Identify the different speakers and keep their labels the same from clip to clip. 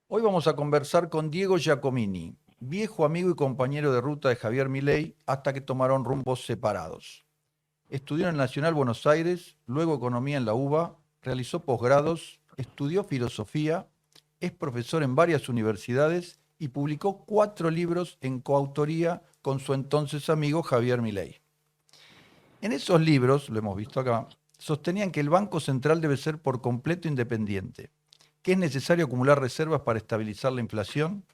Speaker 1: Hoy vamos a conversar con Diego Giacomini, viejo amigo y compañero de ruta de Javier Milei hasta que tomaron rumbos separados. Estudió en el Nacional Buenos Aires, luego economía en la UBA, realizó posgrados, estudió filosofía, es profesor en varias universidades y publicó 4 libros en coautoría con su entonces amigo Javier Milei. En esos libros, lo hemos visto acá, sostenían que el Banco Central debe ser por completo independiente, que es necesario acumular reservas para estabilizar la inflación,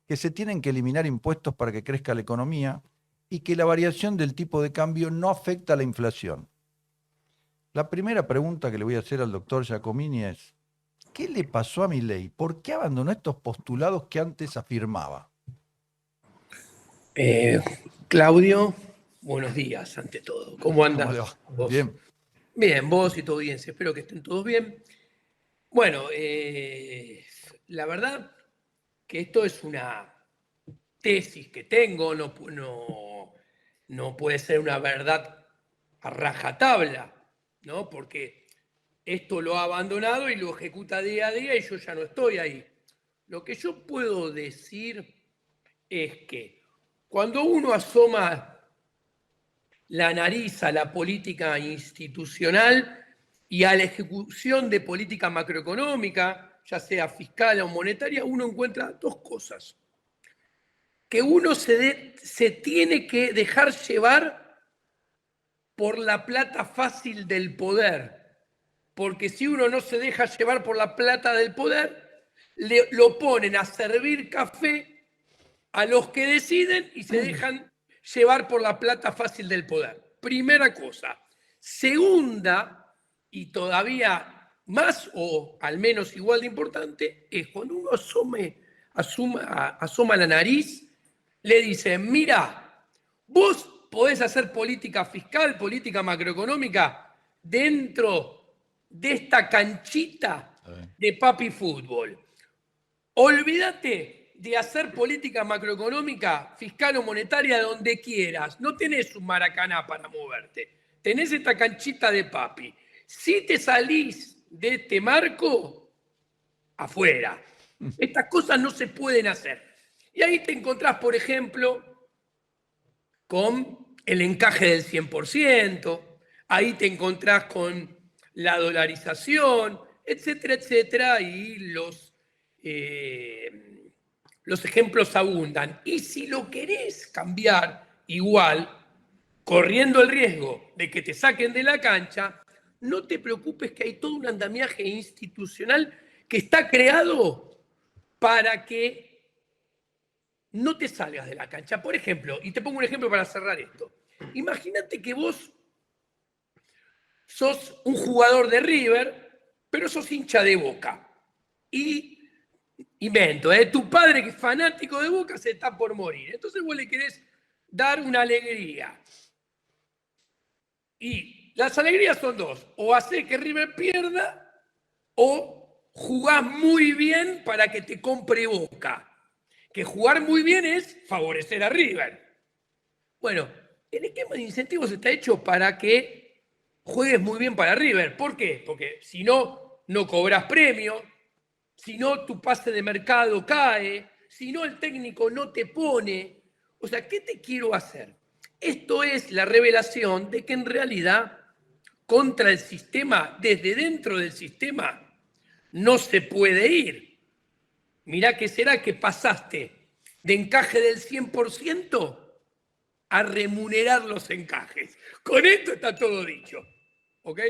Speaker 1: que se tienen que eliminar impuestos para que crezca la economía y que la variación del tipo de cambio no afecta a la inflación. La primera pregunta que le voy a hacer al doctor Giacomini es, ¿qué le pasó a Milei? ¿Por qué abandonó estos postulados que antes afirmaba?
Speaker 2: Eh, Claudio, buenos días ante todo. ¿Cómo
Speaker 1: ¿Cómo le va?
Speaker 2: andas vos?
Speaker 1: Bien.
Speaker 2: Bien, vos y tu audiencia. Espero que estén todos bien. Bueno, la verdad que esto es una tesis que tengo, no puede ser una verdad a rajatabla, ¿no? Porque esto lo ha abandonado y lo ejecuta día a día y yo ya no estoy ahí. Lo que yo puedo decir es que cuando uno asoma la nariz a la política institucional y a la ejecución de política macroeconómica, ya sea fiscal o monetaria, uno encuentra dos cosas. Que uno se tiene que dejar llevar por la plata fácil del poder, porque si uno no se deja llevar por la plata del poder, lo ponen a servir café a los que deciden y se dejan llevar por la plata fácil del poder. Primera cosa. Segunda, y todavía más o al menos igual de importante, es cuando uno asoma la nariz, le dicen, mira, vos podés hacer política fiscal, política macroeconómica dentro de esta canchita de papi fútbol. Olvídate de hacer política macroeconómica, fiscal o monetaria donde quieras. No tenés un Maracaná para moverte. Tenés esta canchita de papi. Si te salís de este marco, afuera. Estas cosas no se pueden hacer. Y ahí te encontrás, por ejemplo, con el encaje del 100%, ahí te encontrás con la dolarización, etcétera, etcétera, y los ejemplos abundan. Y si lo querés cambiar igual, corriendo el riesgo de que te saquen de la cancha, no te preocupes que hay todo un andamiaje institucional que está creado para que no te salgas de la cancha. Por ejemplo, y te pongo un ejemplo para cerrar esto. Imagínate que vos sos un jugador de River, pero sos hincha de Boca. Y invento, tu padre que es fanático de Boca se está por morir. Entonces vos le querés dar una alegría. Y las alegrías son dos. O hacer que River pierda o jugás muy bien para que te compre Boca. Que jugar muy bien es favorecer a River. Bueno, el esquema de incentivos está hecho para que juegues muy bien para River. ¿Por qué? Porque si no, no cobras premio, si no, tu pase de mercado cae, si no, el técnico no te pone. O sea, ¿qué te quiero hacer? Esto es la revelación de que en realidad contra el sistema, desde dentro del sistema, no se puede ir. Mirá que será que pasaste de encaje del 100% a remunerar los encajes. Con esto está todo dicho. ¿Ok?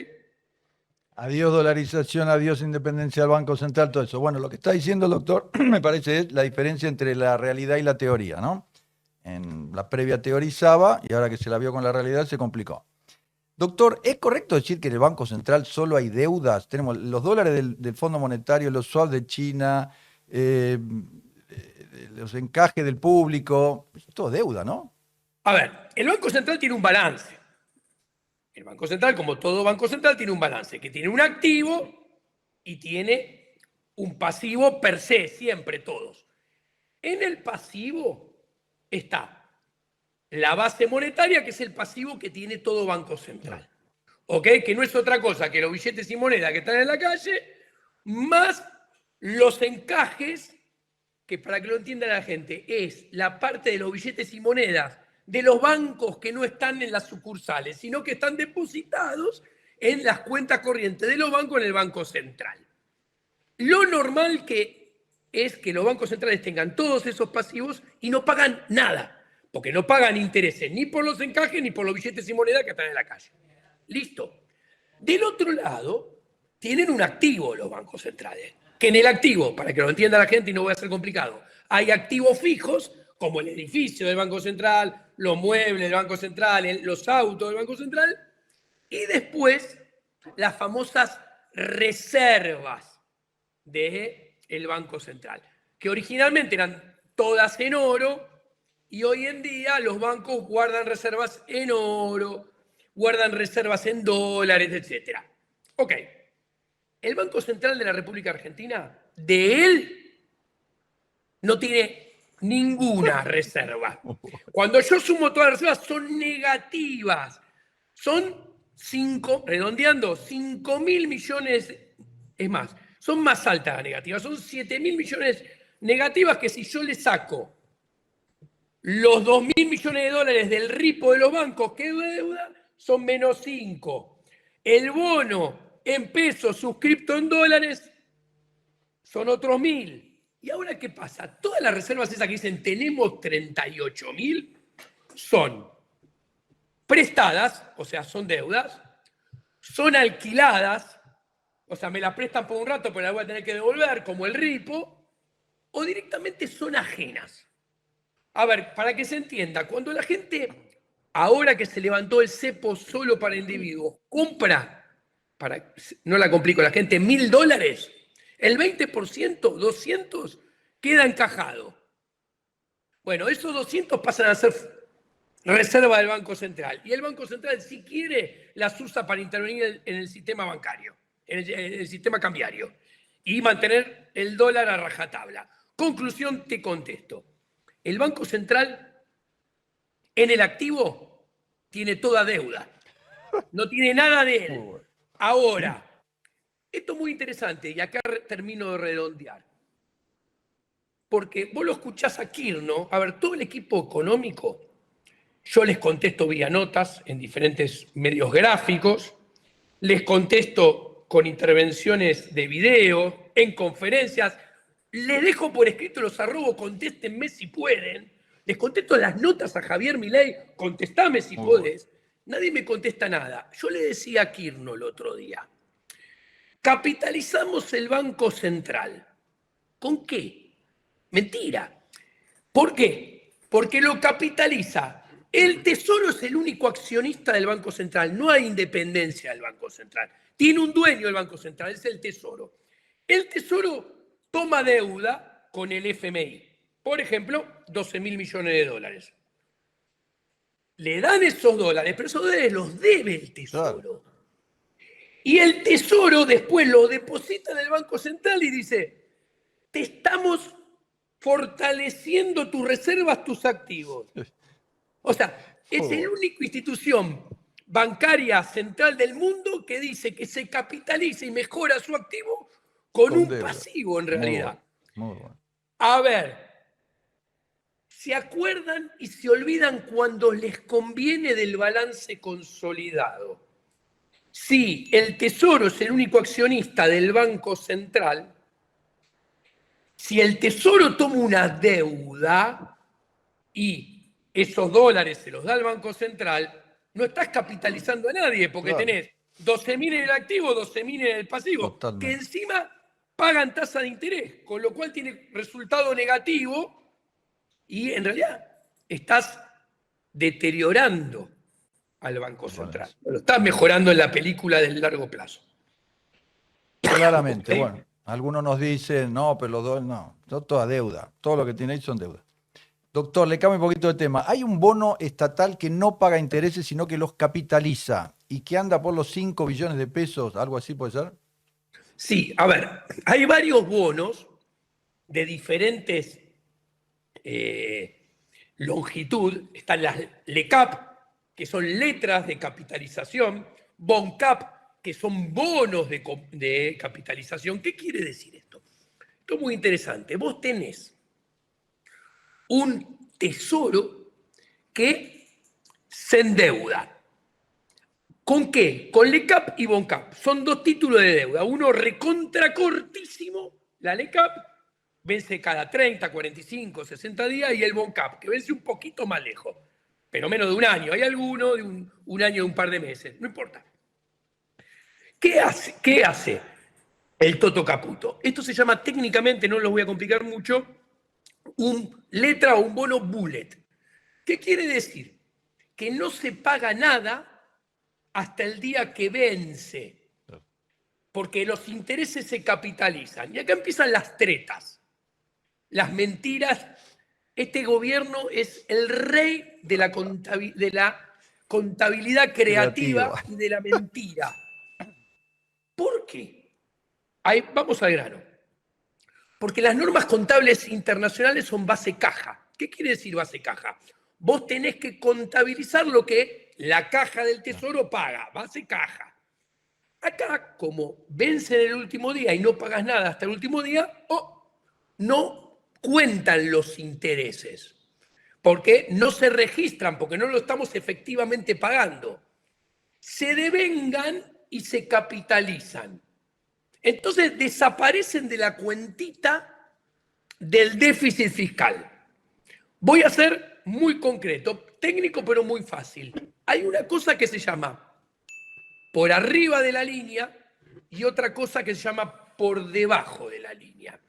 Speaker 1: Adiós dolarización, adiós independencia del Banco Central, todo eso. Bueno, lo que está diciendo el doctor me parece es la diferencia entre la realidad y la teoría, ¿no? En la previa teorizaba y ahora que se la vio con la realidad se complicó. Doctor, ¿es correcto decir que en el Banco Central solo hay deudas? Tenemos los dólares del Fondo Monetario, los swaps de China, los encajes del público, es todo deuda, ¿no?
Speaker 2: A ver, el Banco Central tiene un balance. El Banco Central, como todo Banco Central, tiene un balance que tiene un activo y tiene un pasivo per se, siempre todos. En el pasivo está la base monetaria, que es el pasivo que tiene todo Banco Central. ¿Ok? Que no es otra cosa que los billetes y moneda que están en la calle, más los encajes que para que lo entienda la gente, es la parte de los billetes y monedas de los bancos que no están en las sucursales, sino que están depositados en las cuentas corrientes de los bancos en el Banco Central. Lo normal es que los bancos centrales tengan todos esos pasivos y no pagan nada, porque no pagan intereses ni por los encajes ni por los billetes y monedas que están en la calle. Listo. Del otro lado, tienen un activo los bancos centrales, que en el activo, para que lo entienda la gente y no voy a ser complicado, hay activos fijos, como el edificio del Banco Central, los muebles del Banco Central, los autos del Banco Central, y después las famosas reservas del Banco Central, que originalmente eran todas en oro, y hoy en día los bancos guardan reservas en oro, guardan reservas en dólares, etc. Ok. El Banco Central de la República Argentina, de él, no tiene ninguna reserva. Cuando yo sumo todas las reservas, son negativas. Son redondeando, 5.000 millones, es más, son más altas las negativas, son 7.000 millones negativas que si yo le saco los 2.000 millones de dólares del ripo de los bancos, que es deuda, son menos 5. El bono en pesos suscripto en dólares son otros 1.000. ¿Y ahora qué pasa? Todas las reservas esas que dicen tenemos 38.000 son prestadas, o sea, son deudas, son alquiladas, o sea, me la prestan por un rato, pero la voy a tener que devolver, como el ripo, o directamente son ajenas. A ver, para que se entienda, cuando la gente, ahora que se levantó el cepo solo para individuos, compra, no la complico, la gente, $1.000, el 20%, 200, queda encajado. Bueno, esos 200 pasan a ser reserva del Banco Central. Y el Banco Central, si quiere, las usa para intervenir en el sistema bancario, en el sistema cambiario, y mantener el dólar a rajatabla. Conclusión, te contesto. El Banco Central, en el activo, tiene toda deuda. No tiene nada de él. Ahora, esto es muy interesante, y acá termino de redondear. Porque vos lo escuchás a Kirno, a ver, todo el equipo económico, yo les contesto vía notas en diferentes medios gráficos, les contesto con intervenciones de video, en conferencias, les dejo por escrito los arrobos, contéstenme si pueden, les contesto las notas a Javier Milei, contestame si podés. Nadie me contesta nada. Yo le decía a Kirno el otro día, capitalizamos el Banco Central. ¿Con qué? Mentira. ¿Por qué? Porque lo capitaliza. El Tesoro es el único accionista del Banco Central. No hay independencia del Banco Central. Tiene un dueño el Banco Central, es el Tesoro. El Tesoro toma deuda con el FMI. Por ejemplo, 12.000 millones de dólares. Le dan esos dólares, pero esos dólares los debe el Tesoro. Claro. Y el Tesoro después lo deposita en el Banco Central y dice, te estamos fortaleciendo tus reservas, tus activos. O sea, es la única institución bancaria central del mundo que dice que se capitaliza y mejora su activo con un deuda. Pasivo, en realidad. Muy bueno. A ver, ¿se acuerdan y se olvidan cuando les conviene del balance consolidado? Si el Tesoro es el único accionista del Banco Central, si el Tesoro toma una deuda y esos dólares se los da el Banco Central, no estás capitalizando a nadie porque claro. Tenés 12.000 en el activo, 12.000 en el pasivo, totalmente. Que encima pagan tasa de interés, con lo cual tiene resultado negativo y en realidad estás deteriorando al Banco Central. Lo estás mejorando en la película del largo plazo.
Speaker 1: Claramente, bueno. Algunos nos dicen, no, pero los dos, no, toda deuda. Todo lo que tiene ahí son deudas. Doctor, le cambio un poquito de tema. Hay un bono estatal que no paga intereses, sino que los capitaliza y que anda por los 5 billones de pesos, algo así puede ser.
Speaker 2: Sí, a ver, hay varios bonos de diferentes longitud. Están las LECAP, que son letras de capitalización, BONCAP, que son bonos de capitalización. ¿Qué quiere decir esto? Esto es muy interesante. Vos tenés un tesoro que se endeuda. ¿Con qué? Con LECAP y BONCAP. Son dos títulos de deuda. Uno recontra cortísimo, la LECAP, vence cada 30, 45, 60 días, y el BONCAP, que vence un poquito más lejos, pero menos de un año. Hay alguno de un año, de un par de meses, no importa. ¿Qué hace el Toto Caputo? Esto se llama técnicamente, no lo voy a complicar mucho, un letra o un bono bullet. ¿Qué quiere decir? Que no se paga nada hasta el día que vence, porque los intereses se capitalizan. Y acá empiezan las tretas, las mentiras. Este gobierno es el rey de la contabilidad creativa y de la mentira. ¿Por qué? Vamos al grano. Porque las normas contables internacionales son base caja. ¿Qué quiere decir base caja? Vos tenés que contabilizar lo que la caja del tesoro paga, base caja. Acá, como vence en el último día y no pagas nada hasta el último día, no cuentan los intereses, porque no se registran, porque no lo estamos efectivamente pagando. Se devengan y se capitalizan. Entonces desaparecen de la cuentita del déficit fiscal. Voy a ser muy concreto, técnico pero muy fácil. Hay una cosa que se llama por arriba de la línea y otra cosa que se llama por debajo de la línea.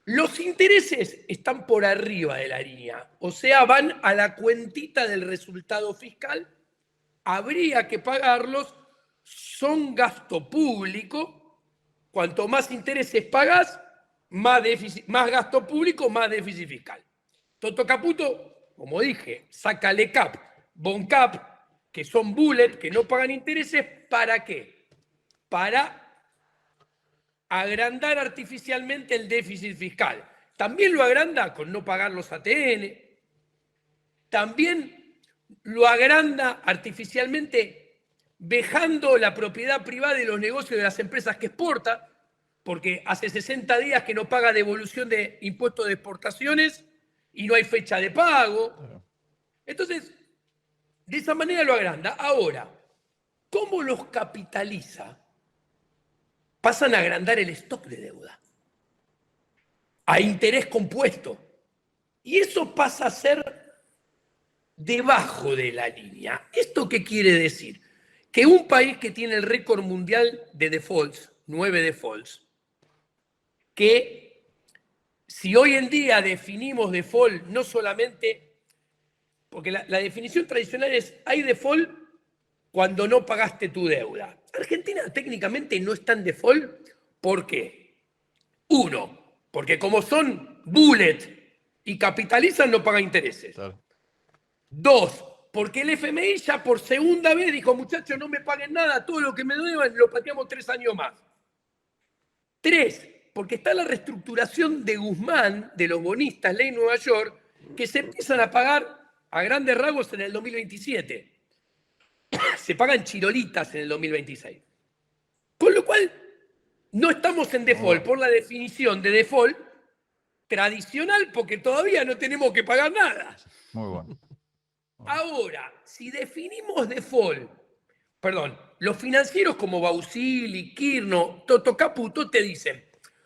Speaker 2: Los intereses están por arriba de la línea, o sea, van a la cuentita del resultado fiscal, habría que pagarlos, son gasto público. Cuanto más intereses pagas, más gasto público, más déficit fiscal. Toto Caputo, como dije, saca LECAP, BONCAP, que son bullet, que no pagan intereses. ¿Para qué? Para agrandar artificialmente el déficit fiscal. También lo agranda con no pagar los ATN. También lo agranda artificialmente vejando la propiedad privada y los negocios de las empresas que exporta, porque hace 60 días que no paga devolución de impuestos de exportaciones y no hay fecha de pago. Entonces, de esa manera lo agranda. Ahora, ¿cómo los capitaliza? Pasan a agrandar el stock de deuda a interés compuesto. Y eso pasa a ser debajo de la línea. ¿Esto qué quiere decir? Que un país que tiene el récord mundial de defaults, 9 defaults, que si hoy en día definimos default no solamente, porque la definición tradicional es hay default cuando no pagaste tu deuda. Argentina técnicamente no está en default. ¿Por qué? Uno, porque como son bullet y capitalizan, no paga intereses. Claro. Dos, porque el FMI ya por segunda vez dijo, muchachos, no me paguen nada, todo lo que me deban lo pateamos 3 años más. Tres, porque está la reestructuración de Guzmán, de los bonistas, Ley Nueva York, que se empiezan a pagar a grandes rasgos en el 2027. Se pagan chirolitas en el 2026. Con lo cual, no estamos en default por la definición de default tradicional, porque todavía no tenemos que pagar nada.
Speaker 1: Muy bueno.
Speaker 2: Ahora, si definimos default, los financieros como Bausili, Kirno, Toto Caputo te dicen,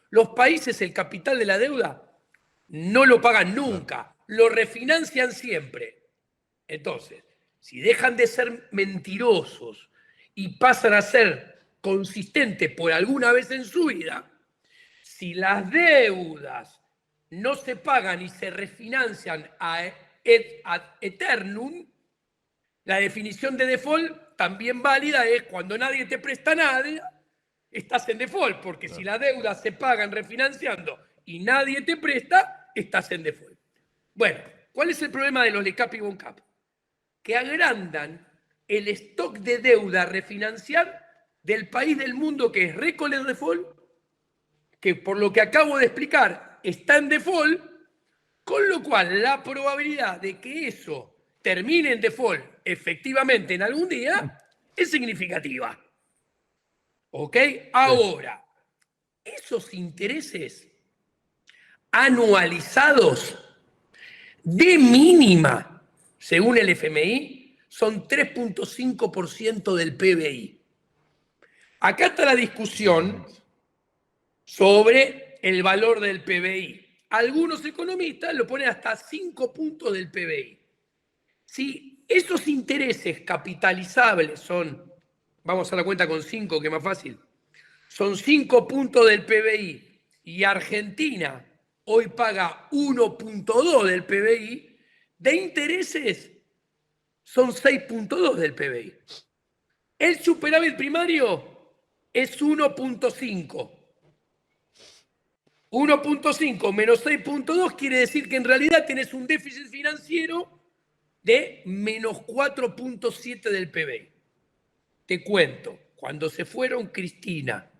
Speaker 2: los países el capital de la deuda no lo pagan nunca, lo refinancian siempre. Entonces, si dejan de ser mentirosos y pasan a ser consistentes por alguna vez en su vida, si las deudas no se pagan y se refinancian ad eternum, la definición de default también válida es cuando nadie te presta nada, estás en default, porque si las deudas se pagan refinanciando y nadie te presta, estás en default. Bueno, ¿cuál es el problema de los LECAP y BONCAP? Que agrandan el stock de deuda a refinanciar del país del mundo que es récord en default, que por lo que acabo de explicar está en default, con lo cual la probabilidad de que eso termine en default efectivamente en algún día es significativa. ¿Ok? Ahora, esos intereses anualizados de mínima, según el FMI, son 3,5% del PBI. Acá está la discusión sobre el valor del PBI. Algunos economistas lo ponen hasta 5 puntos del PBI. Si esos intereses capitalizables son, vamos a la cuenta con 5, que es más fácil, son 5 puntos del PBI y Argentina hoy paga 1,2 del PBI, de intereses son 6,2 del PBI. El superávit primario es 1,5. 1,5 menos 6,2 quiere decir que en realidad tienes un déficit financiero de menos 4,7 del PBI. Te cuento, cuando se fueron Cristina,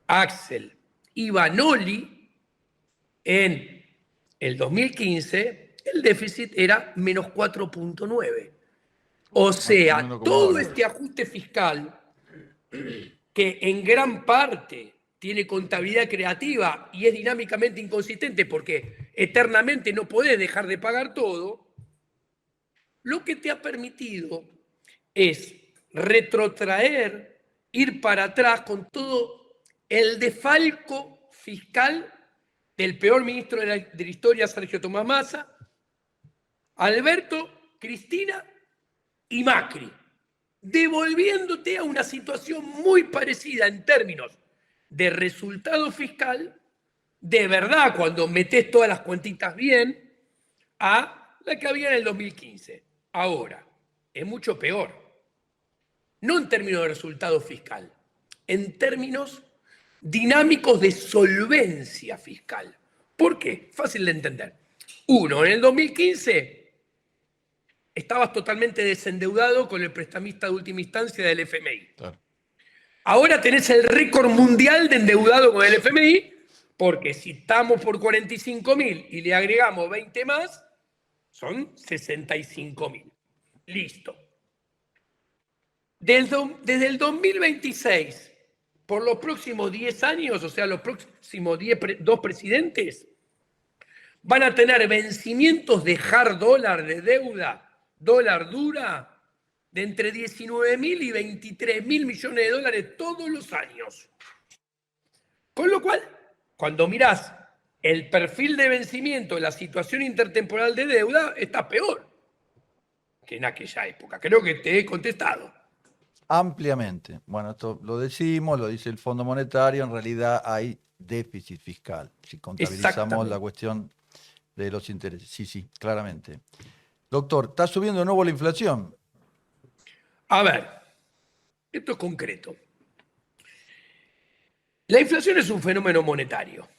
Speaker 2: Axel y Vanoli en el 2015, el déficit era menos 4,9. O sea, todo este ajuste fiscal, que en gran parte tiene contabilidad creativa y es dinámicamente inconsistente porque eternamente no podés dejar de pagar todo, lo que te ha permitido es retrotraer, ir para atrás con todo el desfalco fiscal del peor ministro de la historia, Sergio Tomás Massa, Alberto, Cristina y Macri, devolviéndote a una situación muy parecida en términos de resultado fiscal, de verdad, cuando metés todas las cuentitas bien, a la que había en el 2015. Ahora, es mucho peor. No en términos de resultado fiscal, en términos dinámicos de solvencia fiscal. ¿Por qué? Fácil de entender. Uno, en el 2015 estabas totalmente desendeudado con el prestamista de última instancia del FMI. Claro. Ahora tenés el récord mundial de endeudado con el FMI, porque si estamos por 45.000 y le agregamos 20 más, son 65.000. Listo. Desde el 2026, por los próximos 10 años, o sea, los próximos 2 presidentes, van a tener vencimientos de hard dólar, de deuda, dólar dura, de entre 19.000 y 23.000 millones de dólares todos los años. Con lo cual, cuando mirás el perfil de vencimiento, la situación intertemporal de deuda, está peor que en aquella época. Creo que te he contestado.
Speaker 1: Ampliamente. Bueno, esto lo decimos, lo dice el Fondo Monetario, en realidad hay déficit fiscal, si contabilizamos la cuestión de los intereses. Sí, claramente. Doctor, ¿está subiendo de nuevo la inflación?
Speaker 2: A ver, esto es concreto. La inflación es un fenómeno monetario.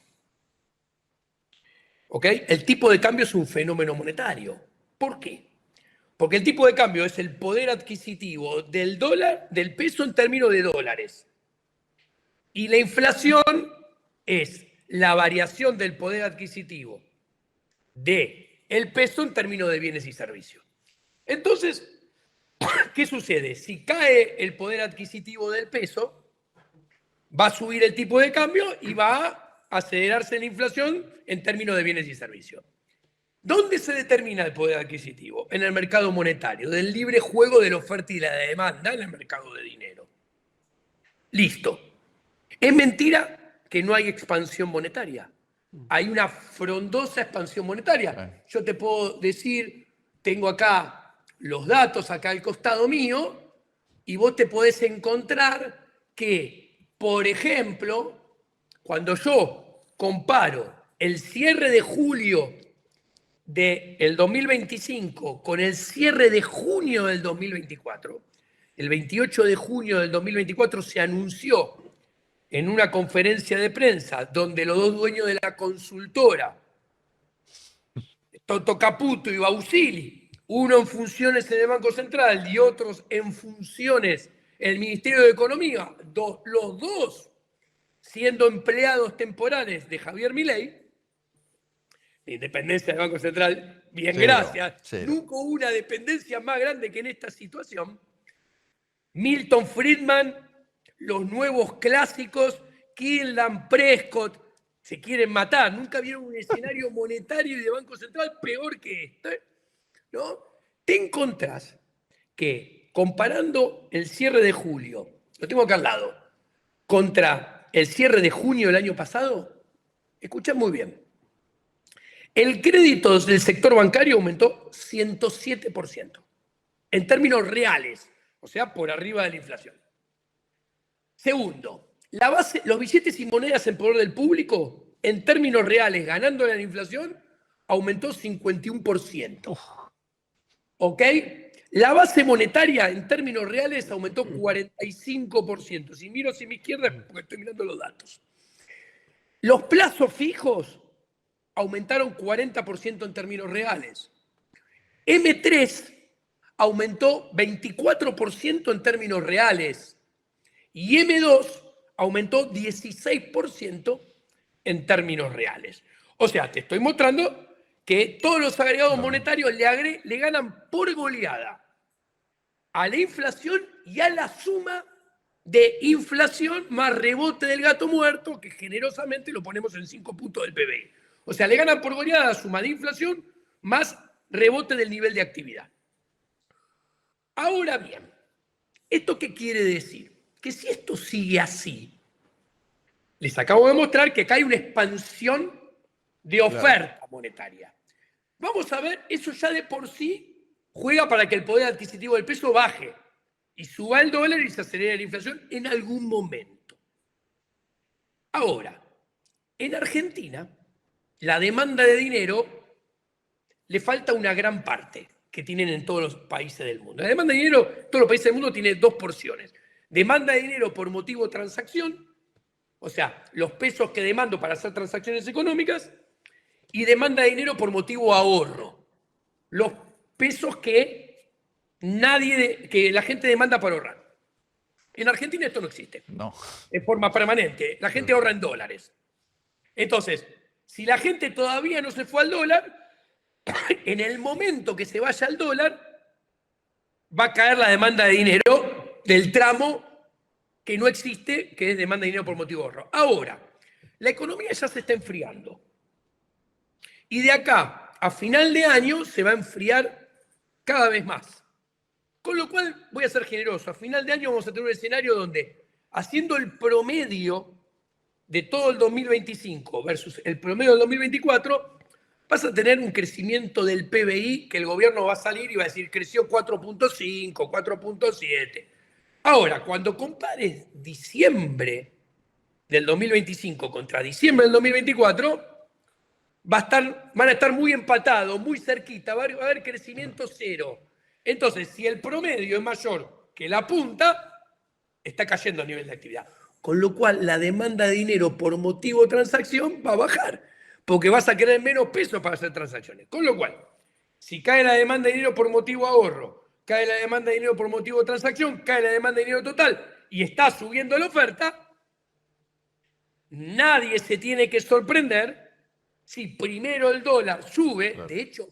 Speaker 2: ¿Ok? El tipo de cambio es un fenómeno monetario. ¿Por qué? Porque el tipo de cambio es el poder adquisitivo del dólar, del peso en términos de dólares. Y la inflación es la variación del poder adquisitivo del peso en términos de bienes y servicios. Entonces, ¿qué sucede? Si cae el poder adquisitivo del peso, va a subir el tipo de cambio y va a acelerarse la inflación en términos de bienes y servicios. ¿Dónde se determina el poder adquisitivo? En el mercado monetario, del libre juego de la oferta y la demanda en el mercado de dinero. Listo. Es mentira que no hay expansión monetaria. Hay una frondosa expansión monetaria. Yo te puedo decir, tengo acá los datos, acá al costado mío, y vos te podés encontrar que, por ejemplo, cuando yo comparo el cierre de julio del 2025 con el cierre de junio del 2024, el 28 de junio del 2024 se anunció en una conferencia de prensa donde los dos dueños de la consultora, Toto Caputo y Bausili, uno en funciones en el Banco Central y otros en funciones en el Ministerio de Economía, los dos siendo empleados temporales de Javier Milei, la independencia del Banco Central, bien, gracias. Nunca hubo una dependencia más grande que en esta situación. Milton Friedman, los nuevos clásicos, Kildan, Prescott, Se quieren matar. Nunca vieron un escenario monetario y de Banco Central peor que este, ¿no? Te encontrás que comparando el cierre de julio, lo tengo acá al lado, contra el cierre de junio del año pasado, escuchá muy bien. El crédito del sector bancario aumentó 107%, en términos reales, o sea, por arriba de la inflación. Segundo, los billetes y monedas en poder del público, en términos reales, ganando la inflación, aumentó 51%. ¿Ok? La base monetaria, en términos reales, aumentó 45%. Si miro hacia mi izquierda, es porque estoy mirando los datos. Los plazos fijos aumentaron 40% en términos reales. M3 aumentó 24% en términos reales. Y M2 aumentó 16% en términos reales. O sea, te estoy mostrando que todos los agregados monetarios le ganan por goleada a la inflación y a la suma de inflación más rebote del gato muerto, que generosamente lo ponemos en 5 puntos del PBI. O sea, le ganan por goleada la suma de inflación más rebote del nivel de actividad. Ahora bien, ¿esto qué quiere decir? Que si esto sigue así, les acabo de mostrar que acá hay una expansión de oferta monetaria. Vamos a ver, eso ya de por sí juega para que el poder adquisitivo del peso baje y suba el dólar y se acelere la inflación en algún momento. Ahora, en Argentina, la demanda de dinero le falta una gran parte que tienen en todos los países del mundo. La demanda de dinero, todos los países del mundo tiene dos porciones. Demanda de dinero por motivo de transacción, o sea, los pesos que demando para hacer transacciones económicas, y demanda de dinero por motivo ahorro. Los pesos que la gente demanda para ahorrar. En Argentina esto no existe.
Speaker 1: No.
Speaker 2: En forma permanente. La gente ahorra en dólares. Entonces, si la gente todavía no se fue al dólar, en el momento que se vaya al dólar, va a caer la demanda de dinero del tramo que no existe, que es demanda de dinero por motivo de ahorro. Ahora, la economía ya se está enfriando. Y de acá a final de año se va a enfriar cada vez más. Con lo cual, voy a ser generoso, a final de año vamos a tener un escenario donde, haciendo el promedio de todo el 2025 versus el promedio del 2024, vas a tener un crecimiento del PBI que el gobierno va a salir y va a decir creció 4.5, 4.7. Ahora, cuando compares diciembre del 2025 contra diciembre del 2024, van a estar muy empatados, muy cerquita, va a haber crecimiento cero. Entonces, si el promedio es mayor que la punta, está cayendo a nivel de actividad. Con lo cual, la demanda de dinero por motivo de transacción va a bajar, porque vas a querer menos peso para hacer transacciones. Con lo cual, si cae la demanda de dinero por motivo ahorro, cae la demanda de dinero por motivo de transacción, cae la demanda de dinero total y está subiendo la oferta, nadie se tiene que sorprender si primero el dólar sube. Claro. De hecho,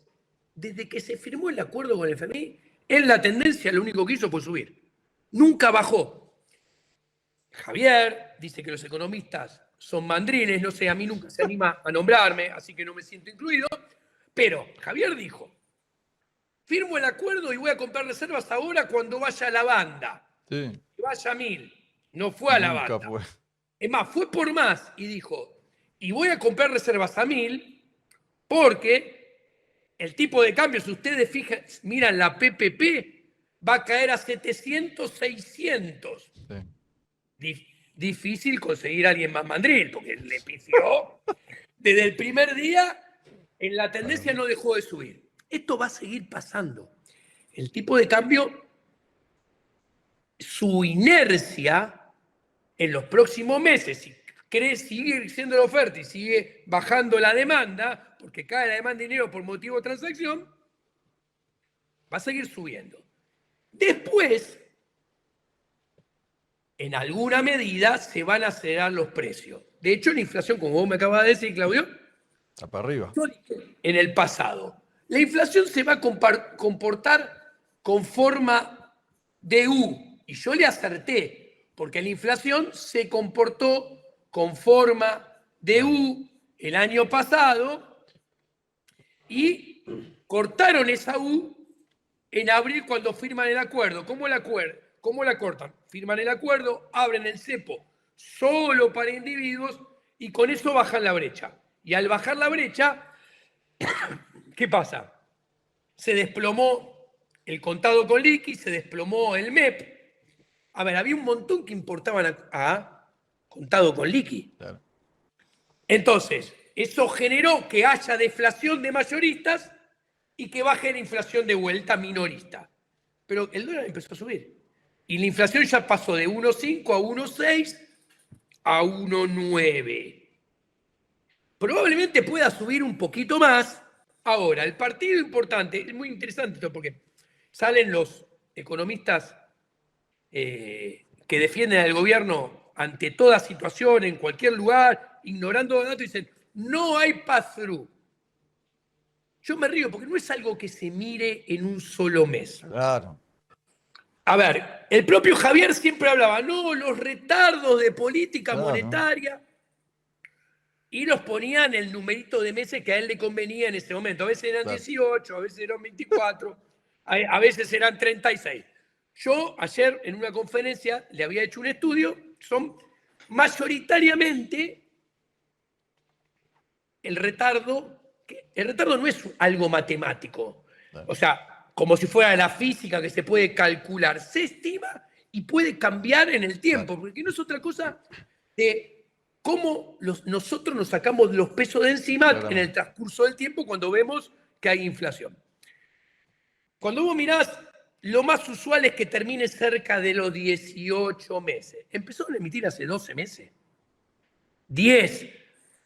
Speaker 2: desde que se firmó el acuerdo con el FMI, en la tendencia lo único que hizo fue subir. Nunca bajó. Javier dice que los economistas son mandrines, no sé, a mí nunca se anima a nombrarme, así que no me siento incluido, pero Javier dijo, firmo el acuerdo y voy a comprar reservas ahora cuando vaya a la banda. Sí. Que vaya a 1000. No fue a la banda. Fue. Es más, fue por más y dijo, y voy a comprar reservas a 1000 porque el tipo de cambio, si ustedes miran la PPP, va a caer a 700, 600. Sí. Difícil conseguir a alguien más mandril, porque le pifió. Desde el primer día, en la tendencia no dejó de subir. Esto va a seguir pasando. El tipo de cambio, su inercia en los próximos meses, si quiere seguir siendo la oferta y sigue bajando la demanda, porque cae la demanda de dinero por motivo de transacción, va a seguir subiendo. Después, en alguna medida, se van a acelerar los precios. De hecho, la inflación, como vos me acabas de decir, Claudio,
Speaker 1: está para arriba.
Speaker 2: En el pasado, la inflación se va a comportar con forma de U. Y yo le acerté, porque la inflación se comportó con forma de U el año pasado y cortaron esa U en abril cuando firman el acuerdo. ¿Cómo la cortan? Firman el acuerdo, abren el cepo solo para individuos y con eso bajan la brecha. Y al bajar la brecha, ¿qué pasa? Se desplomó el contado con liqui, se desplomó el MEP. A ver, había un montón que importaban a contado con liqui.
Speaker 1: Claro.
Speaker 2: Entonces, eso generó que haya deflación de mayoristas y que baje la inflación de vuelta minorista. Pero el dólar empezó a subir. Y la inflación ya pasó de 1,5 a 1,6 a 1,9. Probablemente pueda subir un poquito más. Ahora, el partido importante, es muy interesante esto porque salen los economistas que defienden al gobierno ante toda situación, en cualquier lugar, ignorando los datos, y dicen, no hay pass-through. Yo me río porque no es algo que se mire en un solo mes.
Speaker 1: Claro.
Speaker 2: A ver, el propio Javier siempre hablaba, no, los retardos de política
Speaker 1: Claro.
Speaker 2: monetaria, y los ponían el numerito de meses que a él le convenía en ese momento. A veces eran
Speaker 1: Claro.
Speaker 2: 18, a veces eran 24, a veces eran 36. Yo ayer en una conferencia le había hecho un estudio, son mayoritariamente el retardo no es algo matemático, o sea, como si fuera la física que se puede calcular, se estima y puede cambiar en el tiempo, porque no es otra cosa de cómo nosotros nos sacamos los pesos de encima en el transcurso del tiempo cuando vemos que hay inflación. Cuando vos mirás, lo más usual es que termine cerca de los 18 meses. Empezaron a emitir hace 12 meses. 10.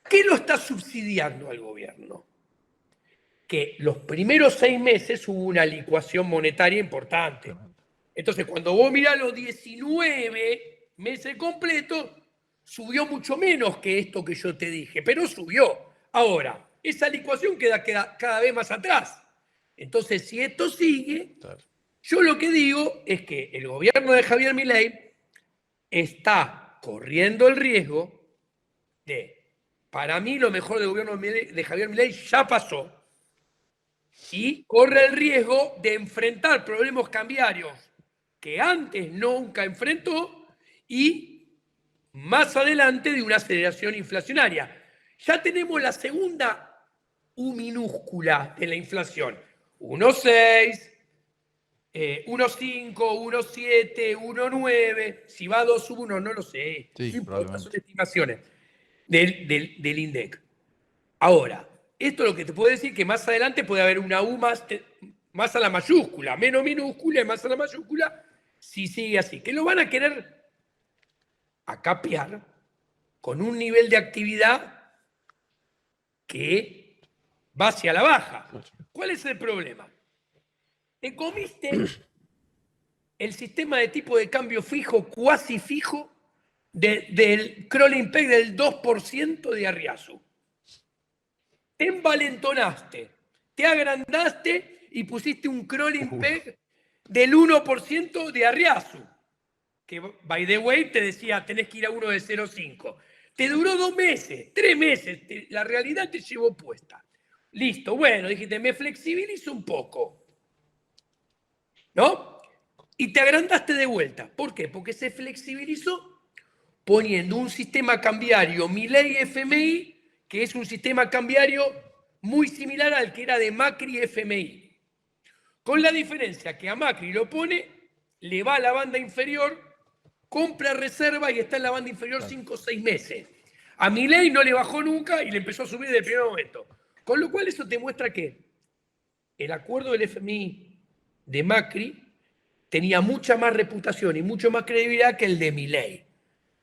Speaker 2: ¿Qué lo está subsidiando al gobierno? Que los primeros 6 meses hubo una licuación monetaria importante. Entonces, cuando vos mirás los 19 meses completos, subió mucho menos que esto que yo te dije, pero subió. Ahora, esa licuación queda cada vez más atrás. Entonces, si esto sigue, yo lo que digo es que el gobierno de Javier Milei está corriendo el riesgo de, para mí lo mejor del gobierno de Javier Milei ya pasó, y corre el riesgo de enfrentar problemas cambiarios que antes nunca enfrentó y más adelante de una aceleración inflacionaria. Ya tenemos la segunda U minúscula de la inflación. 1,6, 1,5, 1,7, 1,9. Si va a 2,1 no lo sé.
Speaker 1: Sí,
Speaker 2: no importa, son estimaciones del INDEC. Ahora, esto lo que te puedo decir que más adelante puede haber una U más a la mayúscula, menos minúscula y más a la mayúscula, si sigue así. Que lo van a querer acapiar con un nivel de actividad que va hacia la baja. ¿Cuál es el problema? Te comiste el sistema de tipo de cambio fijo, cuasi fijo, del crawling peg del 2% de Arriazu. Te envalentonaste, te agrandaste y pusiste un crawling peg del 1% de Arriazu, que, by the way, te decía, tenés que ir a uno de 0,5. Te duró 2 meses, 3 meses, la realidad te llevó puesta. Listo, bueno, dijiste, me flexibilizo un poco, ¿no? Y te agrandaste de vuelta. ¿Por qué? Porque se flexibilizó poniendo un sistema cambiario Milei-FMI, que es un sistema cambiario muy similar al que era de Macri-FMI. Con la diferencia que a Macri lo pone, le va a la banda inferior, compra reserva y está en la banda inferior 5 o 6 meses. A Milei no le bajó nunca y le empezó a subir desde el primer momento. Con lo cual eso te muestra que el acuerdo del FMI de Macri tenía mucha más reputación y mucho más credibilidad que el de Milei.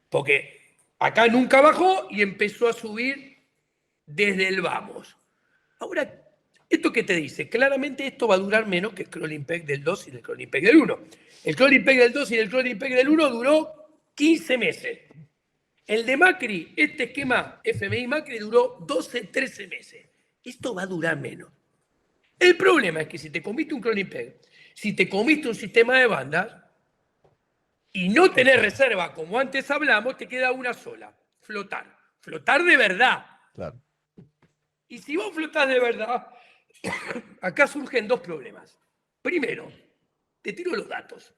Speaker 2: Porque acá nunca bajó y empezó a subir desde el vamos. Ahora, ¿esto qué te dice? Claramente esto va a durar menos que el crawling peg del 2 y el crawling peg del 1. El crawling peg del 2 y el crawling peg del 1 duró 15 meses. El de Macri, este esquema FMI Macri, duró 12, 13 meses. Esto va a durar menos. El problema es que si te comiste un crawling peg, si te comiste un sistema de bandas y no tenés reserva, como antes hablamos, te queda una sola, flotar. flotar de verdad.
Speaker 1: Claro.
Speaker 2: Y si vos flotás de verdad, acá surgen dos problemas. Primero, te tiro los datos.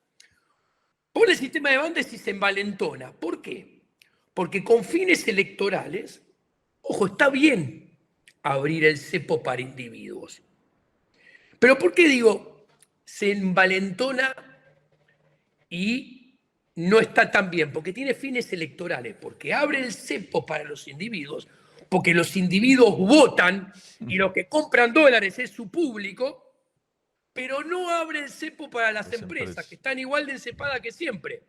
Speaker 2: Por el sistema de bandas y se envalentona. ¿Por qué? Porque con fines electorales, ojo, está bien abrir el cepo para individuos. Pero ¿por qué digo se envalentona y no está tan bien? Porque tiene fines electorales, porque abre el cepo para los individuos, porque los individuos votan y los que compran dólares es su público, pero no abre el cepo para las empresas, que están igual de encepadas que siempre.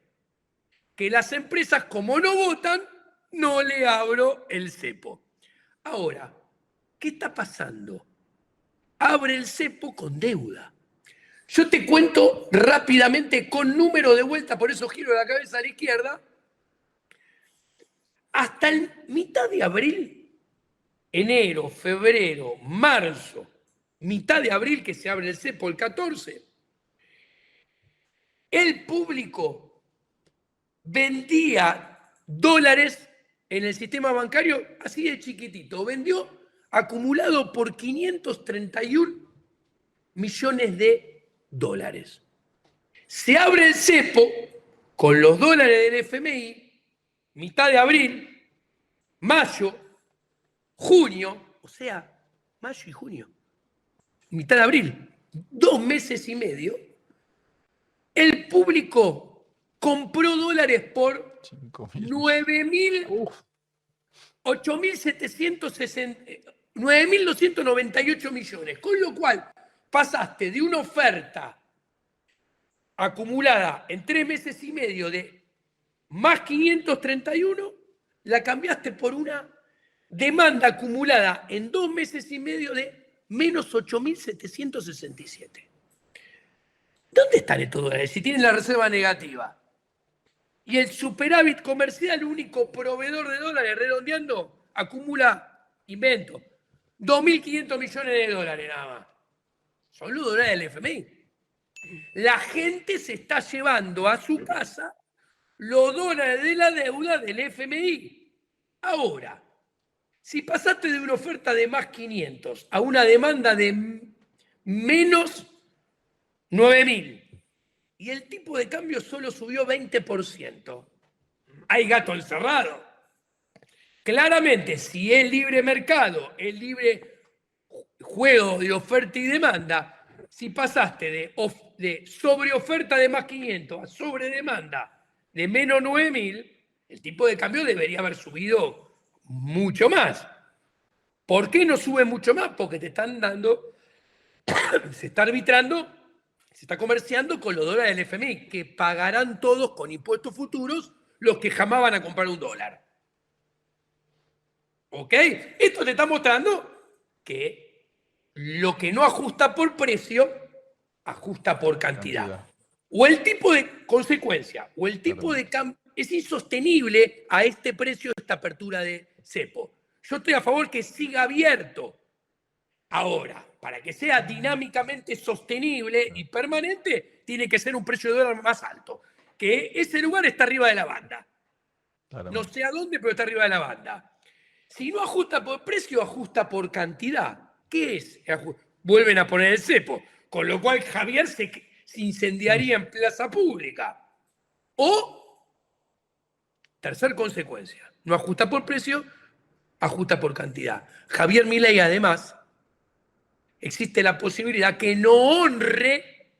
Speaker 2: Que las empresas, como no votan, no le abro el cepo. Ahora, ¿qué está pasando? Abre el cepo con deuda. Yo te cuento rápidamente con número de vuelta, por eso giro la cabeza a la izquierda. Hasta el mitad de abril, enero, febrero, marzo, mitad de abril que se abre el cepo el 14, el público vendía dólares en el sistema bancario así de chiquitito. Vendió acumulado por 531 millones de dólares. Se abre el cepo con los dólares del FMI, mitad de abril, mayo, junio, o sea, mayo y junio, mitad de abril, 2 meses y medio, el público compró dólares por 9.298 millones, con lo cual pasaste de una oferta acumulada en 3 meses y medio de más 531, la cambiaste por una demanda acumulada en 2 meses y medio de menos 8.767. ¿Dónde están estos dólares si tienen la reserva negativa? Y el superávit comercial, el único proveedor de dólares, redondeando, acumula, invento, 2.500 millones de dólares nada más. Son los dólares del FMI. La gente se está llevando a su casa los dólares de la deuda del FMI. Ahora, si pasaste de una oferta de más 500 a una demanda de menos 9.000 y el tipo de cambio solo subió 20%, hay gato encerrado. Claramente, si es libre mercado, es libre juego de oferta y demanda, si pasaste de sobreoferta de más 500 a sobredemanda de menos 9.000, el tipo de cambio debería haber subido mucho más. ¿Por qué no sube mucho más? Porque te están dando, se está arbitrando, se está comerciando con los dólares del FMI, que pagarán todos con impuestos futuros los que jamás van a comprar un dólar. ¿Ok? Esto te está mostrando que lo que no ajusta por precio, ajusta por cantidad. O el tipo de consecuencia, o el tipo de cambio es insostenible a este precio, esta apertura de cepo. Yo estoy a favor que siga abierto. Ahora, para que sea dinámicamente sostenible y permanente, tiene que ser un precio de dólar más alto. Que ese lugar está arriba de la banda. No sé a dónde, pero está arriba de la banda. Si no ajusta por precio, ajusta por cantidad. ¿Qué es? Vuelven a poner el cepo. Con lo cual Javier se incendiaría en plaza pública. O, tercer consecuencia, no ajusta por precio, ajusta por cantidad. Javier Milei, además, existe la posibilidad que no honre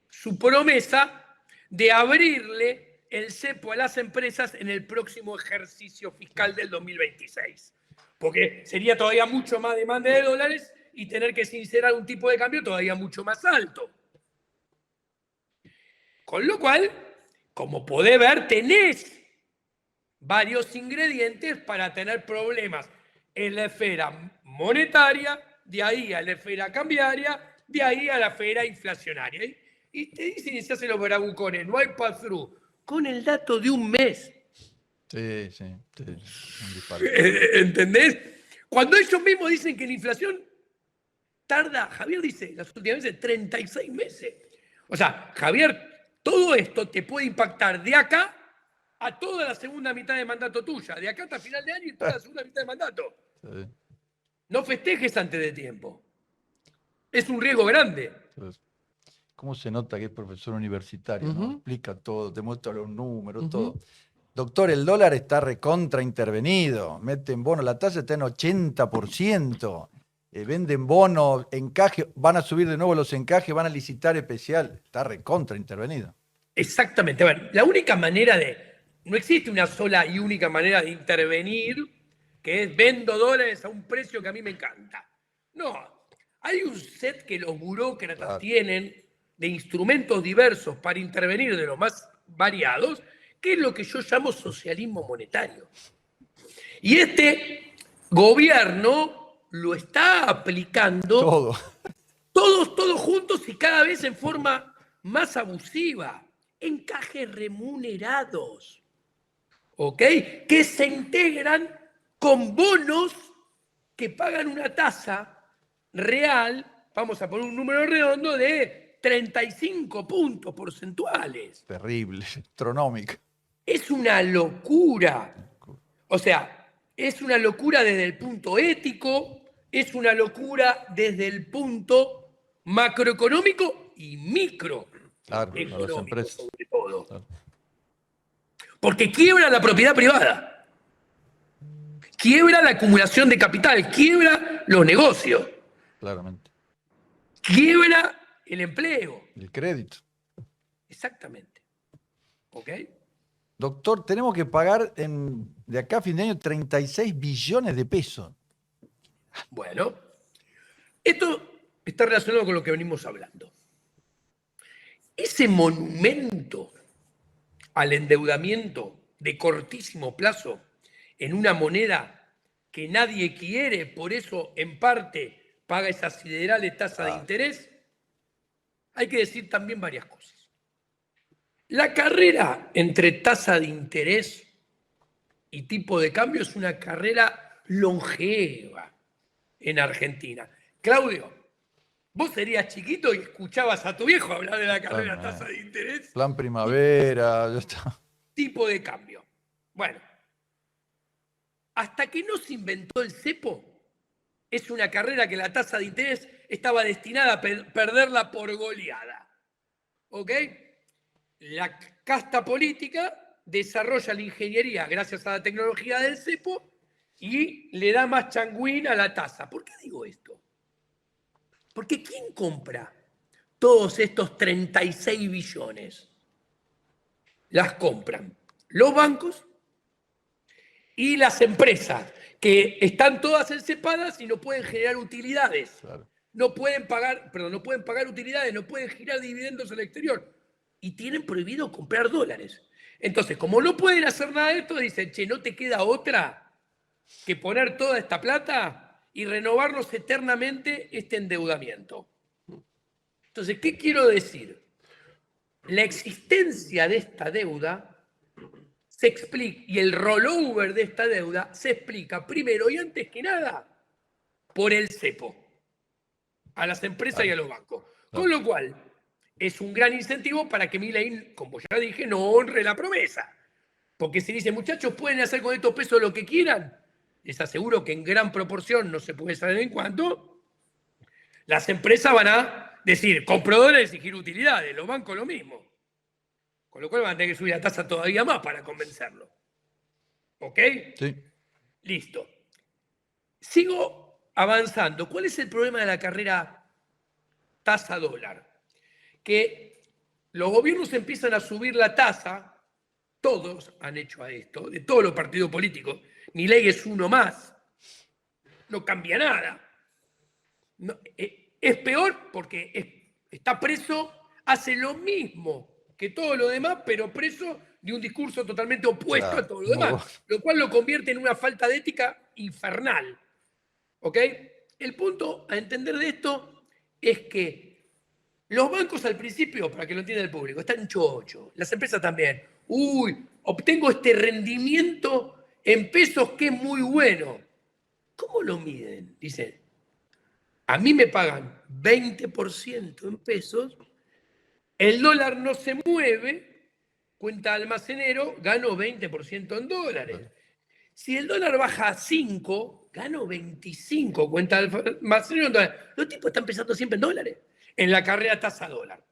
Speaker 2: su promesa de abrirle el cepo a las empresas en el próximo ejercicio fiscal del 2026. Porque sería todavía mucho más demanda de dólares y tener que sincerar un tipo de cambio todavía mucho más alto. Con lo cual, como podés ver, tenés varios ingredientes para tener problemas en la esfera monetaria, de ahí a la esfera cambiaria, de ahí a la esfera inflacionaria. Y te dicen y se hacen los bravucones, no hay pass-through, con el dato de un mes.
Speaker 1: Sí. Un disparate.
Speaker 2: ¿Entendés? Cuando ellos mismos dicen que la inflación tarda, Javier dice, las últimas veces, 36 meses. O sea, Javier, todo esto te puede impactar de acá a toda la segunda mitad de mandato tuya, de acá hasta final de año y toda la segunda mitad de mandato.
Speaker 1: Sí.
Speaker 2: No festejes antes de tiempo. Es un riesgo grande.
Speaker 1: ¿Cómo se nota que es profesor universitario, ¿no? Explica todo, te muestra los números, todo. Doctor, el dólar está recontra intervenido. Meten bono, la tasa está en 80%. Venden bonos, encaje, van a subir de nuevo los encajes, van a licitar especial. Está recontra intervenido.
Speaker 2: Exactamente. A ver, la única manera no existe una sola y única manera de intervenir, que es vendo dólares a un precio que a mí me encanta. No, hay un set que los burócratas tienen de instrumentos diversos para intervenir de los más variados, que es lo que yo llamo socialismo monetario. Y este gobierno lo está aplicando todos juntos y cada vez en forma más abusiva. Encajes remunerados, ¿ok? Que se integran con bonos que pagan una tasa real, vamos a poner un número redondo, de 35 puntos porcentuales.
Speaker 1: Terrible, astronómica.
Speaker 2: Es una locura. O sea, es una locura desde el punto ético, es una locura desde el punto macroeconómico y microeconómico,
Speaker 1: Claro, a las empresas.
Speaker 2: sobre todo. Claro. Porque quiebra la propiedad privada, quiebra la acumulación de capital, quiebra los negocios.
Speaker 1: Claramente.
Speaker 2: Quiebra el empleo.
Speaker 1: El crédito.
Speaker 2: Exactamente. ¿Ok?
Speaker 1: Doctor, tenemos que pagar de acá a fin de año 36 billones de pesos.
Speaker 2: Bueno, esto está relacionado con lo que venimos hablando. Ese monumento al endeudamiento de cortísimo plazo en una moneda que nadie quiere, por eso en parte paga esa sideral tasa de interés, hay que decir también varias cosas. La carrera entre tasa de interés y tipo de cambio es una carrera longeva en Argentina. Claudio, vos serías chiquito y escuchabas a tu viejo hablar de la carrera tasa de interés.
Speaker 1: Plan primavera, ya está.
Speaker 2: Tipo de cambio. Bueno, hasta que no se inventó el cepo, es una carrera que la tasa de interés estaba destinada a perderla por goleada. ¿Ok? La casta política desarrolla la ingeniería gracias a la tecnología del cepo y le da más changuín a la tasa. ¿Por qué digo esto? Porque ¿quién compra todos estos 36 billones? Las compran los bancos y las empresas, que están todas encepadas y no pueden generar utilidades. Claro. No pueden pagar utilidades, no pueden girar dividendos al exterior. Y tienen prohibido comprar dólares. Entonces, como no pueden hacer nada de esto, dicen, che, no te queda otra que poner toda esta plata y renovarnos eternamente este endeudamiento. Entonces, ¿qué quiero decir? La existencia de esta deuda se explica, y el rollover de esta deuda se explica primero y antes que nada por el cepo a las empresas y a los bancos. Con lo cual, es un gran incentivo para que Milei, como ya dije, no honre la promesa. Porque si dice, muchachos, pueden hacer con estos pesos lo que quieran, les aseguro que en gran proporción, no se puede saber en cuánto, las empresas van a decir, compro dólares y giro utilidades, los bancos lo mismo. Con lo cual van a tener que subir la tasa todavía más para convencerlo. ¿Ok?
Speaker 1: Sí.
Speaker 2: Listo. Sigo avanzando. ¿Cuál es el problema de la carrera tasa dólar? Que los gobiernos empiezan a subir la tasa, todos han hecho a esto, de todos los partidos políticos. Milei es uno más. No cambia nada. No, es peor porque está preso, hace lo mismo que todo lo demás, pero preso de un discurso totalmente opuesto a todo lo demás, lo cual lo convierte en una falta de ética infernal. ¿Ok? El punto a entender de esto es que los bancos al principio, para que lo entienda el público, están chochos, las empresas también. Uy, obtengo este rendimiento en pesos que es muy bueno. ¿Cómo lo miden? Dicen, a mí me pagan 20% en pesos, el dólar no se mueve cuenta de almacenero, gano 20% en dólares. Si el dólar baja a 5, gano 25 cuenta de almacenero en dólares. Los tipos están pensando siempre en dólares, en la carrera tasa dólar.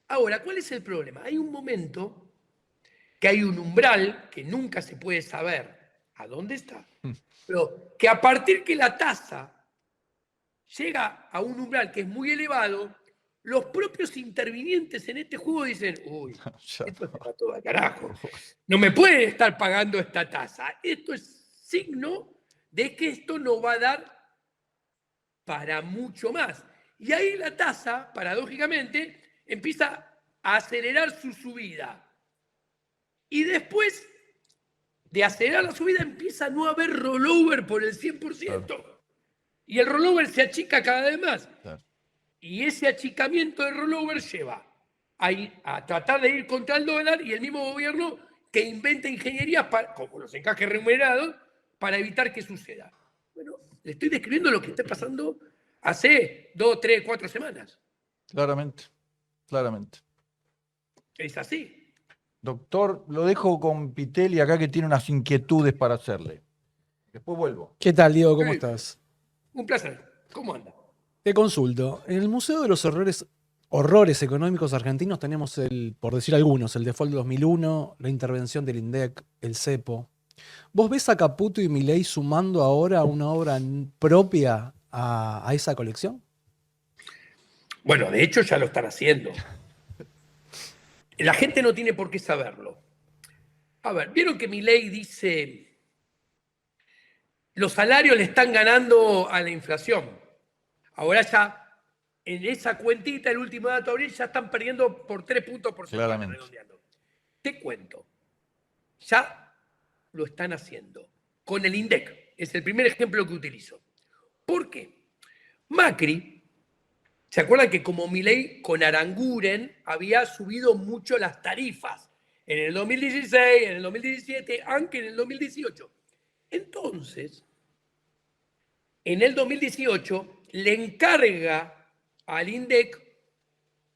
Speaker 2: Ahora, ¿cuál es el problema? Hay un momento que hay un umbral que nunca se puede saber a dónde está, pero que a partir que la tasa llega a un umbral que es muy elevado, los propios intervinientes en este juego dicen, uy, esto se va todo al carajo. No me pueden estar pagando esta tasa. Esto es signo de que esto no va a dar para mucho más. Y ahí la tasa, paradójicamente, empieza a acelerar su subida. Y después de acelerar la subida empieza a no haber rollover por el 100%. Claro. Y el rollover se achica cada vez más. Claro. Y ese achicamiento de rollover lleva a tratar de ir contra el dólar y el mismo gobierno que inventa ingenierías, como los encajes remunerados, para evitar que suceda. Bueno, le estoy describiendo lo que está pasando hace 2, 3, 4 semanas.
Speaker 1: Claramente, claramente.
Speaker 2: Es así.
Speaker 1: Doctor, lo dejo con Pitelli acá que tiene unas inquietudes para hacerle. Después vuelvo.
Speaker 3: ¿Qué tal, Diego? ¿Cómo estás?
Speaker 2: Un placer. ¿Cómo anda?
Speaker 3: Te consulto. En el Museo de los Horrores Económicos Argentinos tenemos, por decir algunos, el default de 2001, la intervención del INDEC, el cepo. ¿Vos ves a Caputo y Milei sumando ahora una obra propia a esa colección?
Speaker 2: Bueno, de hecho ya lo están haciendo. La gente no tiene por qué saberlo. A ver, ¿vieron que Milei dice los salarios le están ganando a la inflación? Ahora ya en esa cuentita, el último dato de abril, ya están perdiendo por 3 puntos porcentuales redondeando. Te cuento, ya lo están haciendo con el INDEC. Es el primer ejemplo que utilizo. ¿Por qué? Macri, ¿se acuerdan que como Milei con Aranguren había subido mucho las tarifas? En el 2016, en el 2017, aunque en el 2018. Entonces, en el 2018 le encarga al INDEC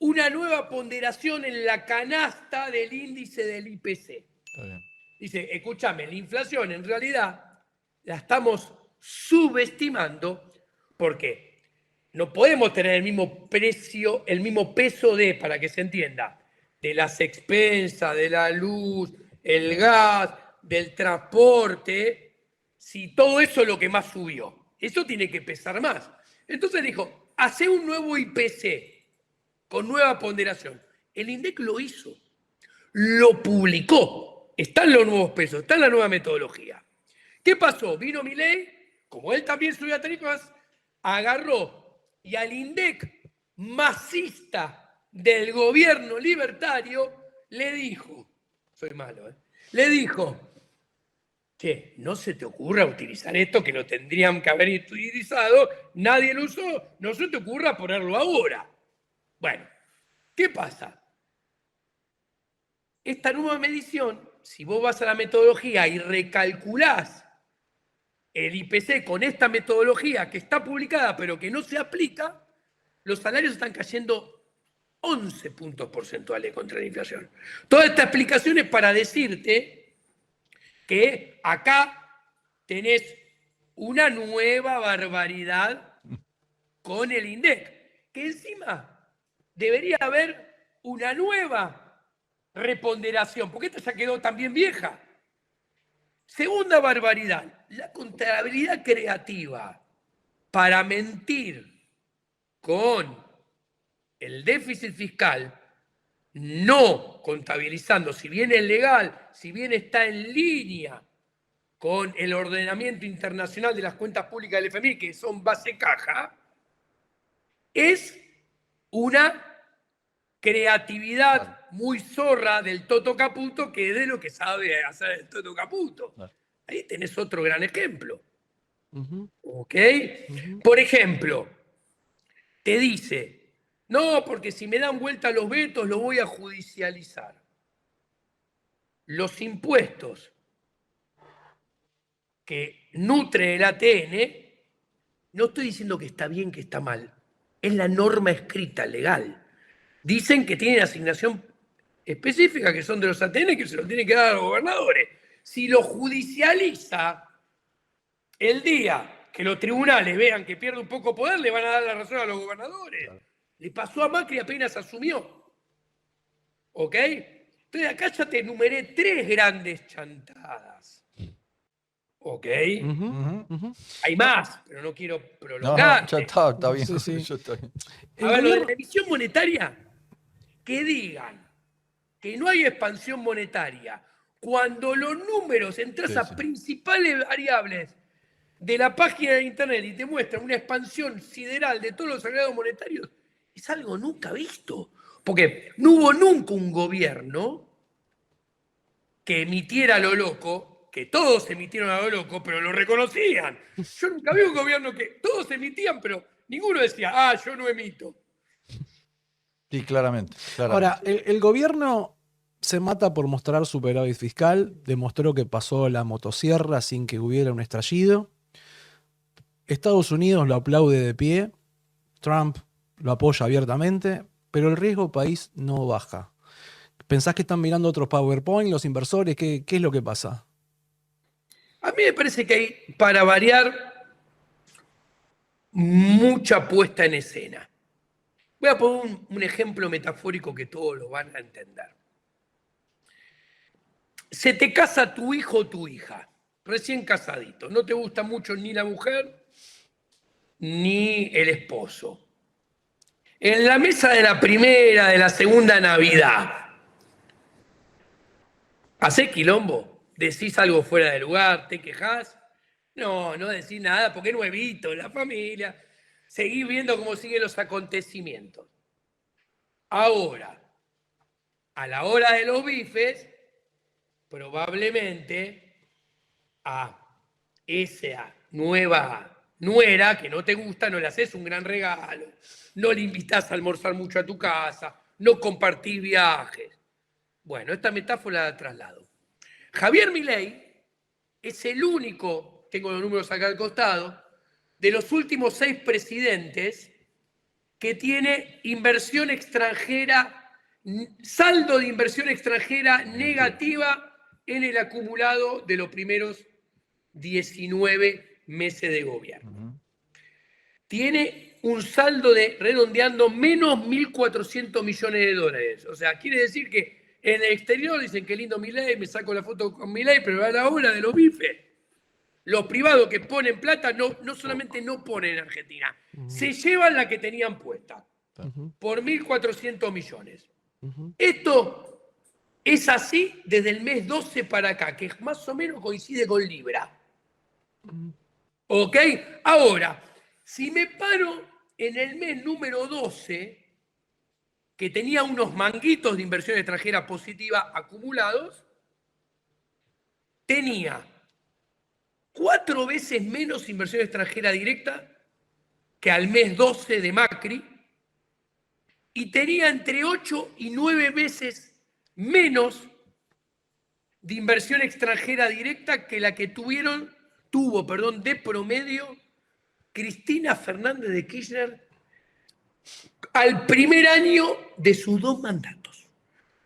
Speaker 2: una nueva ponderación en la canasta del índice del IPC. Dice, escúchame, la inflación en realidad la estamos subestimando porque no podemos tener el mismo precio, el mismo peso de, para que se entienda, de las expensas, de la luz, el gas, del transporte, si todo eso es lo que más subió. Eso tiene que pesar más. Entonces dijo, hace un nuevo IPC con nueva ponderación. El INDEC lo hizo, lo publicó, están los nuevos pesos, está la nueva metodología. ¿Qué pasó? Vino Milei, como él también subía tarifas, agarró y al INDEC masista del gobierno libertario le dijo, soy malo, le dijo, che, no se te ocurra utilizar esto que lo tendrían que haber utilizado, nadie lo usó, no se te ocurra ponerlo ahora. Bueno, ¿qué pasa? Esta nueva medición, si vos vas a la metodología y recalculás el IPC con esta metodología que está publicada pero que no se aplica, los salarios están cayendo 11 puntos porcentuales contra la inflación. Toda esta explicación es para decirte que acá tenés una nueva barbaridad con el INDEC, que encima debería haber una nueva reponderación, porque esta ya quedó también vieja. Segunda barbaridad, la contabilidad creativa para mentir con el déficit fiscal, no contabilizando, si bien es legal, si bien está en línea con el ordenamiento internacional de las cuentas públicas del FMI, que son base caja, es una creatividad muy zorra del Toto Caputo, que es de lo que sabe hacer el Toto Caputo. Ahí tenés otro gran ejemplo. ¿Ok? Por ejemplo, te dice, no, porque si me dan vuelta los vetos lo voy a judicializar. Los impuestos que nutre el ATN, no estoy diciendo que está bien, que está mal. Es la norma escrita, legal. Dicen que tienen asignación específicas que son de los ATN que se los tienen que dar a los gobernadores. Si lo judicializa, el día que los tribunales vean que pierde un poco poder, le van a dar la razón a los gobernadores. Claro. Le pasó a Macri apenas asumió. ¿Ok? Entonces acá ya te enumeré 3 grandes chantadas. ¿Ok? Hay más, pero no quiero prolongar.
Speaker 1: No, ya está bien.
Speaker 3: Sí.
Speaker 1: Ya está bien.
Speaker 2: A ver, lo de la emisión monetaria, que digan que no hay expansión monetaria cuando los números entre esas principales variables de la página de internet y te muestran una expansión sideral de todos los agregados monetarios, es algo nunca visto. Porque no hubo nunca un gobierno que emitiera a lo loco, que todos emitieron a lo loco, pero lo reconocían. Yo nunca vi un gobierno que todos emitían, pero ninguno decía, yo no emito.
Speaker 1: Sí, claramente.
Speaker 3: Ahora, el gobierno se mata por mostrar superávit fiscal, demostró que pasó la motosierra sin que hubiera un estallido. Estados Unidos lo aplaude de pie, Trump lo apoya abiertamente, pero el riesgo país no baja. ¿Pensás que están mirando otros PowerPoint, los inversores? ¿Qué es lo que pasa?
Speaker 2: A mí me parece que hay, para variar, mucha puesta en escena. Voy a poner un ejemplo metafórico que todos lo van a entender. Se te casa tu hijo o tu hija, recién casadito. No te gusta mucho ni la mujer ni el esposo. En la mesa de la primera, de la segunda Navidad, ¿hacés quilombo? ¿Decís algo fuera de lugar? ¿Te quejás? No decís nada porque es nuevito, la familia. Seguís viendo cómo siguen los acontecimientos. Ahora, a la hora de los bifes, probablemente a esa nueva nuera que no te gusta, no le haces un gran regalo, no le invitás a almorzar mucho a tu casa, no compartís viajes. Bueno, esta metáfora la traslado. Javier Milei es el único, tengo los números acá al costado, de los últimos 6 presidentes que tiene inversión extranjera, saldo de inversión extranjera negativa en el acumulado de los primeros 19 meses de gobierno. Tiene un saldo de, redondeando, menos 1.400 millones de dólares. O sea, quiere decir que en el exterior dicen que lindo Milei, me saco la foto con Milei, pero a la hora de los bifes, los privados que ponen plata no solamente no ponen en Argentina, se llevan la que tenían puesta por 1.400 millones. Esto es así desde el mes 12 para acá, que más o menos coincide con Libra. ¿Ok? Ahora, si me paro en el mes número 12, que tenía unos manguitos de inversión extranjera positiva acumulados, tenía 4 veces menos inversión extranjera directa que al mes 12 de Macri y tenía entre 8 y 9 veces menos de inversión extranjera directa que la que tuvo de promedio Cristina Fernández de Kirchner al primer año de sus 2 mandatos.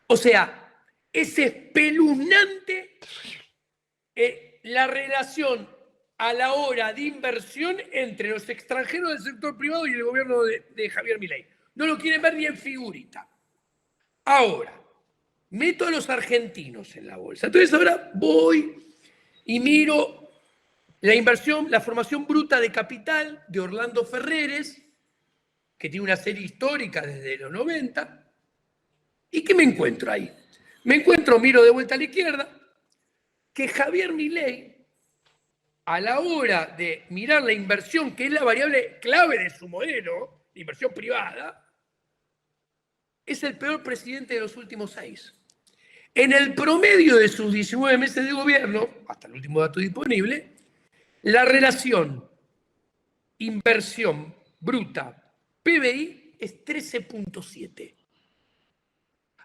Speaker 2: O sea, es espeluznante la relación a la hora de inversión entre los extranjeros del sector privado y el gobierno de Javier Milei. No lo quieren ver ni en figurita. Ahora, meto a los argentinos en la bolsa. Entonces ahora voy y miro la inversión, la formación bruta de capital de Orlando Ferreres, que tiene una serie histórica desde los 90. ¿Y qué me encuentro ahí? Miro de vuelta a la izquierda, que Javier Milei, a la hora de mirar la inversión, que es la variable clave de su modelo, la inversión privada, es el peor presidente de los últimos 6. En el promedio de sus 19 meses de gobierno, hasta el último dato disponible, la relación inversión bruta PBI es 13.7.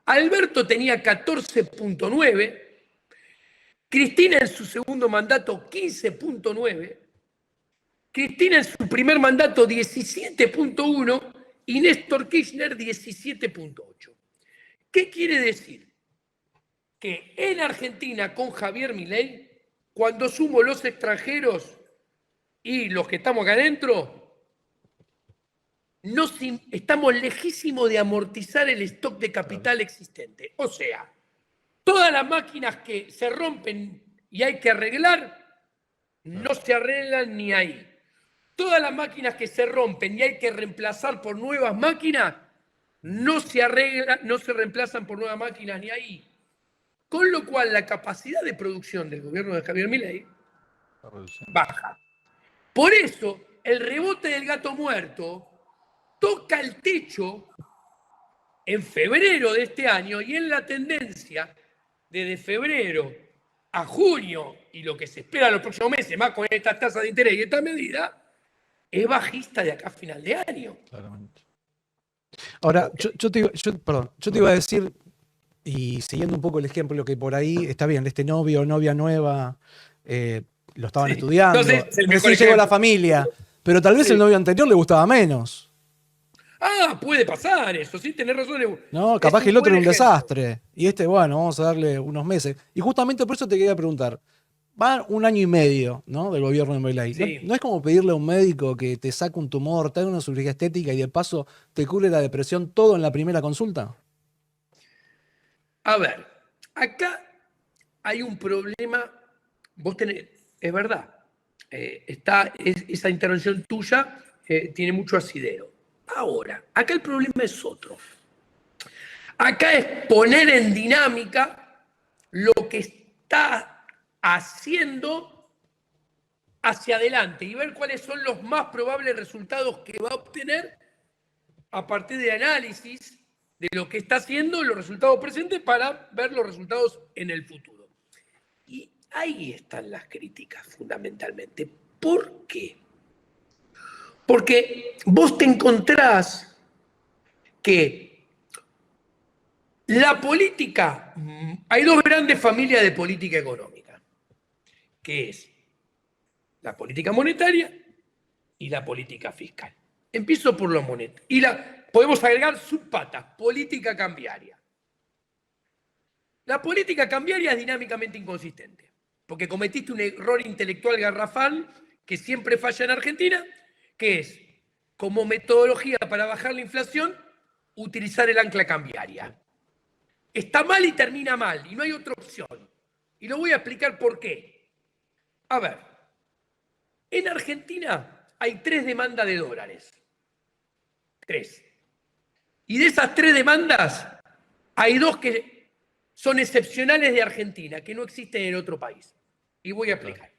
Speaker 2: Alberto tenía 14.9, Cristina en su segundo mandato 15.9, Cristina en su primer mandato 17.1 y Néstor Kirchner 17.8. ¿Qué quiere decir? Que en Argentina, con Javier Milei, cuando sumo los extranjeros y los que estamos acá adentro, estamos lejísimos de amortizar el stock de capital existente. O sea, todas las máquinas que se rompen y hay que arreglar, no se arreglan ni ahí. Todas las máquinas que se rompen y hay que reemplazar por nuevas máquinas, no se arreglan, no se reemplazan por nuevas máquinas ni ahí. Con lo cual la capacidad de producción del gobierno de Javier Milei baja. Por eso el rebote del gato muerto toca el techo en febrero de este año y en la tendencia desde febrero a junio y lo que se espera en los próximos meses, más con estas tasas de interés y esta medida, es bajista de acá a final de año.
Speaker 1: Claramente.
Speaker 3: Ahora, yo te iba a decir, y siguiendo un poco el ejemplo que por ahí está bien, este novio o novia nueva lo estaban estudiando,
Speaker 2: Entonces, el mejor
Speaker 3: recién llegó la
Speaker 2: ejemplo.
Speaker 3: familia, pero tal vez el novio anterior le gustaba menos.
Speaker 2: Puede pasar eso, sí, tenés razón.
Speaker 3: No,
Speaker 2: Es
Speaker 3: capaz que el otro
Speaker 2: buen
Speaker 3: era un
Speaker 2: ejemplo.
Speaker 3: desastre. Y bueno, vamos a darle unos meses. Y justamente por eso te quería preguntar. Va 1 año y medio, ¿no? Del gobierno de Milei.
Speaker 2: Sí.
Speaker 3: ¿No es como pedirle a un médico que te saque un tumor, te haga una cirugía estética y de paso te cure la depresión todo en la primera consulta?
Speaker 2: A ver, acá hay un problema. Vos tenés, es verdad, esa intervención tuya tiene mucho asidero. Ahora, acá el problema es otro. Acá es poner en dinámica lo que está haciendo hacia adelante y ver cuáles son los más probables resultados que va a obtener a partir de análisis de lo que está haciendo, los resultados presentes, para ver los resultados en el futuro. Y ahí están las críticas fundamentalmente. ¿Por qué? Porque vos te encontrás que la política, hay dos grandes familias de política económica, que es la política monetaria y la política fiscal. Empiezo por lo monetario. Y podemos agregar subpatas, política cambiaria. La política cambiaria es dinámicamente inconsistente, porque cometiste un error intelectual garrafal que siempre falla en Argentina, que es, como metodología para bajar la inflación, utilizar el ancla cambiaria. Está mal y termina mal, y no hay otra opción. Y lo voy a explicar por qué. A ver, en Argentina hay 3 demandas de dólares. 3. Y de esas 3 demandas, hay 2 que son excepcionales de Argentina, que no existen en otro país. Y voy a explicar.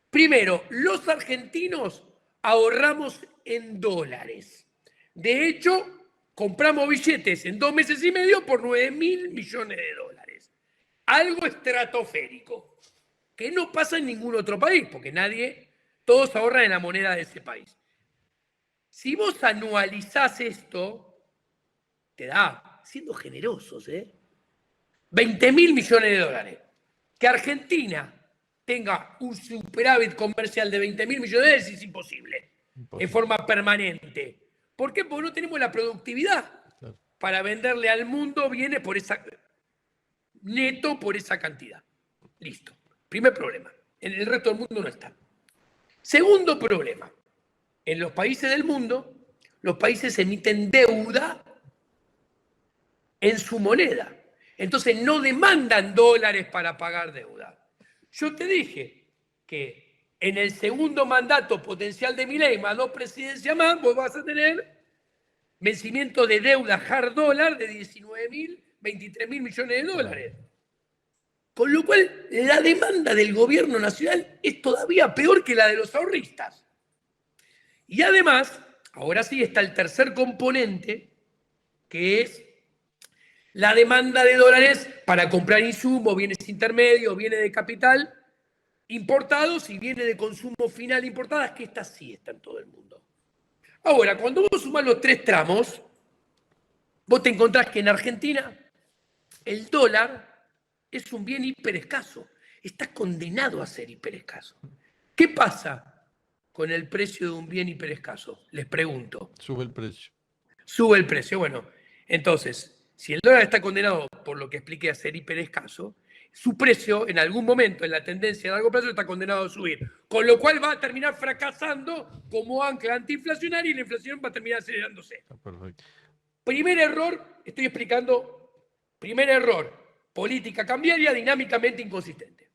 Speaker 2: Primero, los argentinos ahorramos en dólares. De hecho, compramos billetes en 2 meses y medio por 9.000 millones de dólares. Algo estratosférico, que no pasa en ningún otro país, porque todos ahorran en la moneda de ese país. Si vos anualizás esto, te da, siendo generosos, 20.000 millones de dólares. Que Argentina tenga un superávit comercial de 20.000 millones de dólares es imposible, en forma permanente. ¿Por qué? Porque no tenemos la productividad para venderle al mundo bienes neto por esa cantidad. Listo. Primer problema. En el resto del mundo no está. Segundo problema. En los países del mundo, los países emiten deuda en su moneda. Entonces no demandan dólares para pagar deuda. Yo te dije que en el segundo mandato potencial de Milei, más 2 presidencias más, vos vas a tener vencimiento de deuda hard dólar de 19.000, 23.000 millones de dólares. Con lo cual, la demanda del gobierno nacional es todavía peor que la de los ahorristas. Y además, ahora sí está el tercer componente, que es la demanda de dólares para comprar insumos, bienes intermedios, bienes de capital importados y bienes de consumo final importadas, que estas sí están en todo el mundo. Ahora, cuando vos sumás los 3 tramos, vos te encontrás que en Argentina el dólar es un bien hiperescaso. Está condenado a ser hiperescaso. ¿Qué pasa con el precio de un bien hiperescaso? Les pregunto.
Speaker 1: Sube el precio.
Speaker 2: Sube el precio. Bueno, entonces, si el dólar está condenado, por lo que expliqué, a ser hiperescaso, su precio en algún momento en la tendencia a largo plazo está condenado a subir. Con lo cual va a terminar fracasando como ancla antiinflacionaria y la inflación va a terminar acelerándose.
Speaker 1: Perfecto.
Speaker 2: Primer error, estoy explicando, primer error, política cambiaria dinámicamente inconsistente.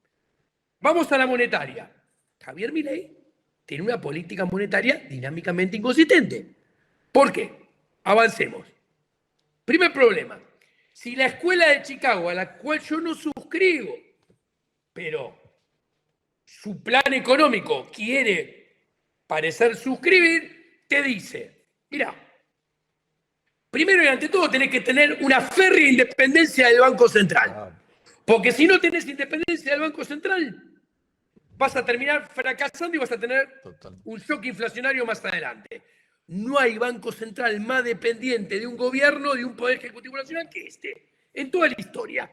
Speaker 2: Vamos a la monetaria. Javier Milei tiene una política monetaria dinámicamente inconsistente. ¿Por qué? Avancemos. Primer problema. Si la escuela de Chicago, a la cual yo no suscribo, pero su plan económico quiere parecer suscribir, te dice, mira, primero y ante todo tenés que tener una férrea independencia del Banco Central. Porque si no tenés independencia del Banco Central, vas a terminar fracasando y vas a tener un shock inflacionario más adelante. No hay banco central más dependiente de un gobierno, de un poder ejecutivo nacional que este, en toda la historia.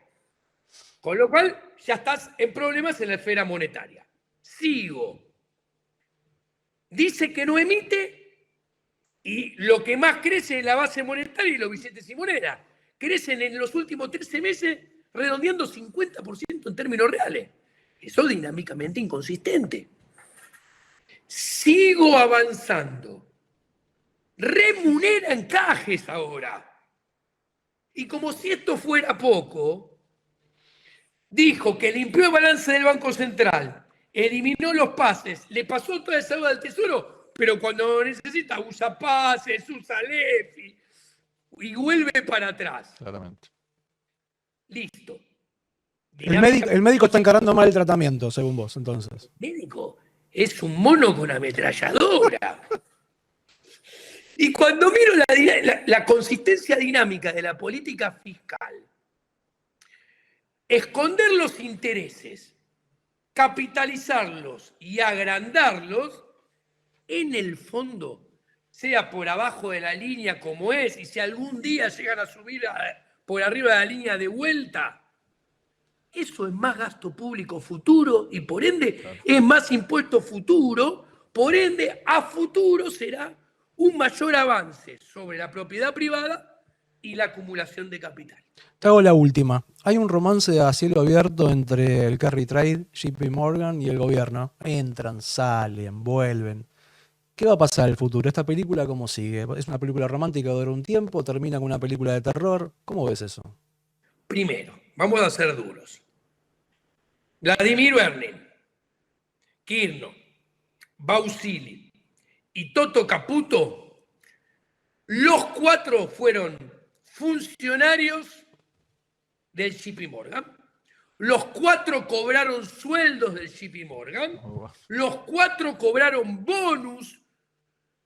Speaker 2: Con lo cual, ya estás en problemas en la esfera monetaria. Sigo. Dice que no emite y lo que más crece es la base monetaria y los billetes y monedas. Crecen en los últimos 13 meses redondeando 50% en términos reales. Eso es dinámicamente inconsistente. Sigo avanzando. Remunera encajes ahora. Y como si esto fuera poco, dijo que limpió el balance del Banco Central, eliminó los pases, le pasó toda esa deuda al Tesoro, pero cuando necesita usa pases, usa LEFI y vuelve para atrás.
Speaker 1: Claramente.
Speaker 2: Listo.
Speaker 3: El médico está encarando mal el tratamiento, según vos, entonces.
Speaker 2: El médico es un mono con ametralladora. Y cuando miro la consistencia dinámica de la política fiscal, esconder los intereses, capitalizarlos y agrandarlos, en el fondo, sea por abajo de la línea como es, y si algún día llegan a subir por arriba de la línea de vuelta, eso es más gasto público futuro y por ende es más impuesto futuro, por ende a futuro será un mayor avance sobre la propiedad privada y la acumulación de capital.
Speaker 3: Te hago la última. Hay un romance a cielo abierto entre el Carry Trade, JP Morgan y el gobierno. Entran, salen, vuelven. ¿Qué va a pasar en el futuro? ¿Esta película cómo sigue? ¿Es una película romántica, dura un tiempo? ¿Termina con una película de terror? ¿Cómo ves eso?
Speaker 2: Primero, vamos a ser duros. Vladimir Bernin, Kirchner, Bausili y Toto Caputo, los cuatro fueron funcionarios del JP Morgan. Los cuatro cobraron sueldos del JP Morgan. Los cuatro cobraron bonus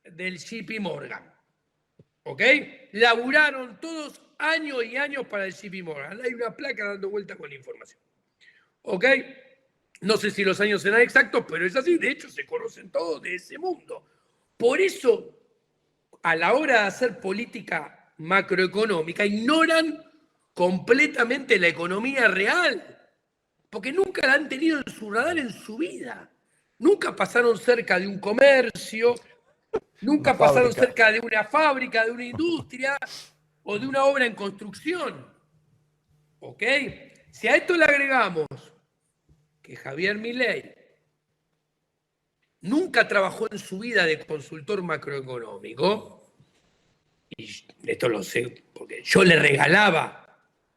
Speaker 2: del JP Morgan. ¿Ok? Laburaron todos años y años para el JP Morgan. Hay una placa dando vuelta con la información. ¿Ok? No sé si los años serán exactos, pero es así. De hecho, se conocen todos de ese mundo. Por eso, a la hora de hacer política macroeconómica, ignoran completamente la economía real. Porque nunca la han tenido en su radar en su vida. Nunca pasaron cerca de un comercio, nunca pasaron cerca de una fábrica, de una industria o de una obra en construcción. ¿Ok? Si a esto le agregamos que Javier Milei nunca trabajó en su vida de consultor macroeconómico, y esto lo sé porque yo le regalaba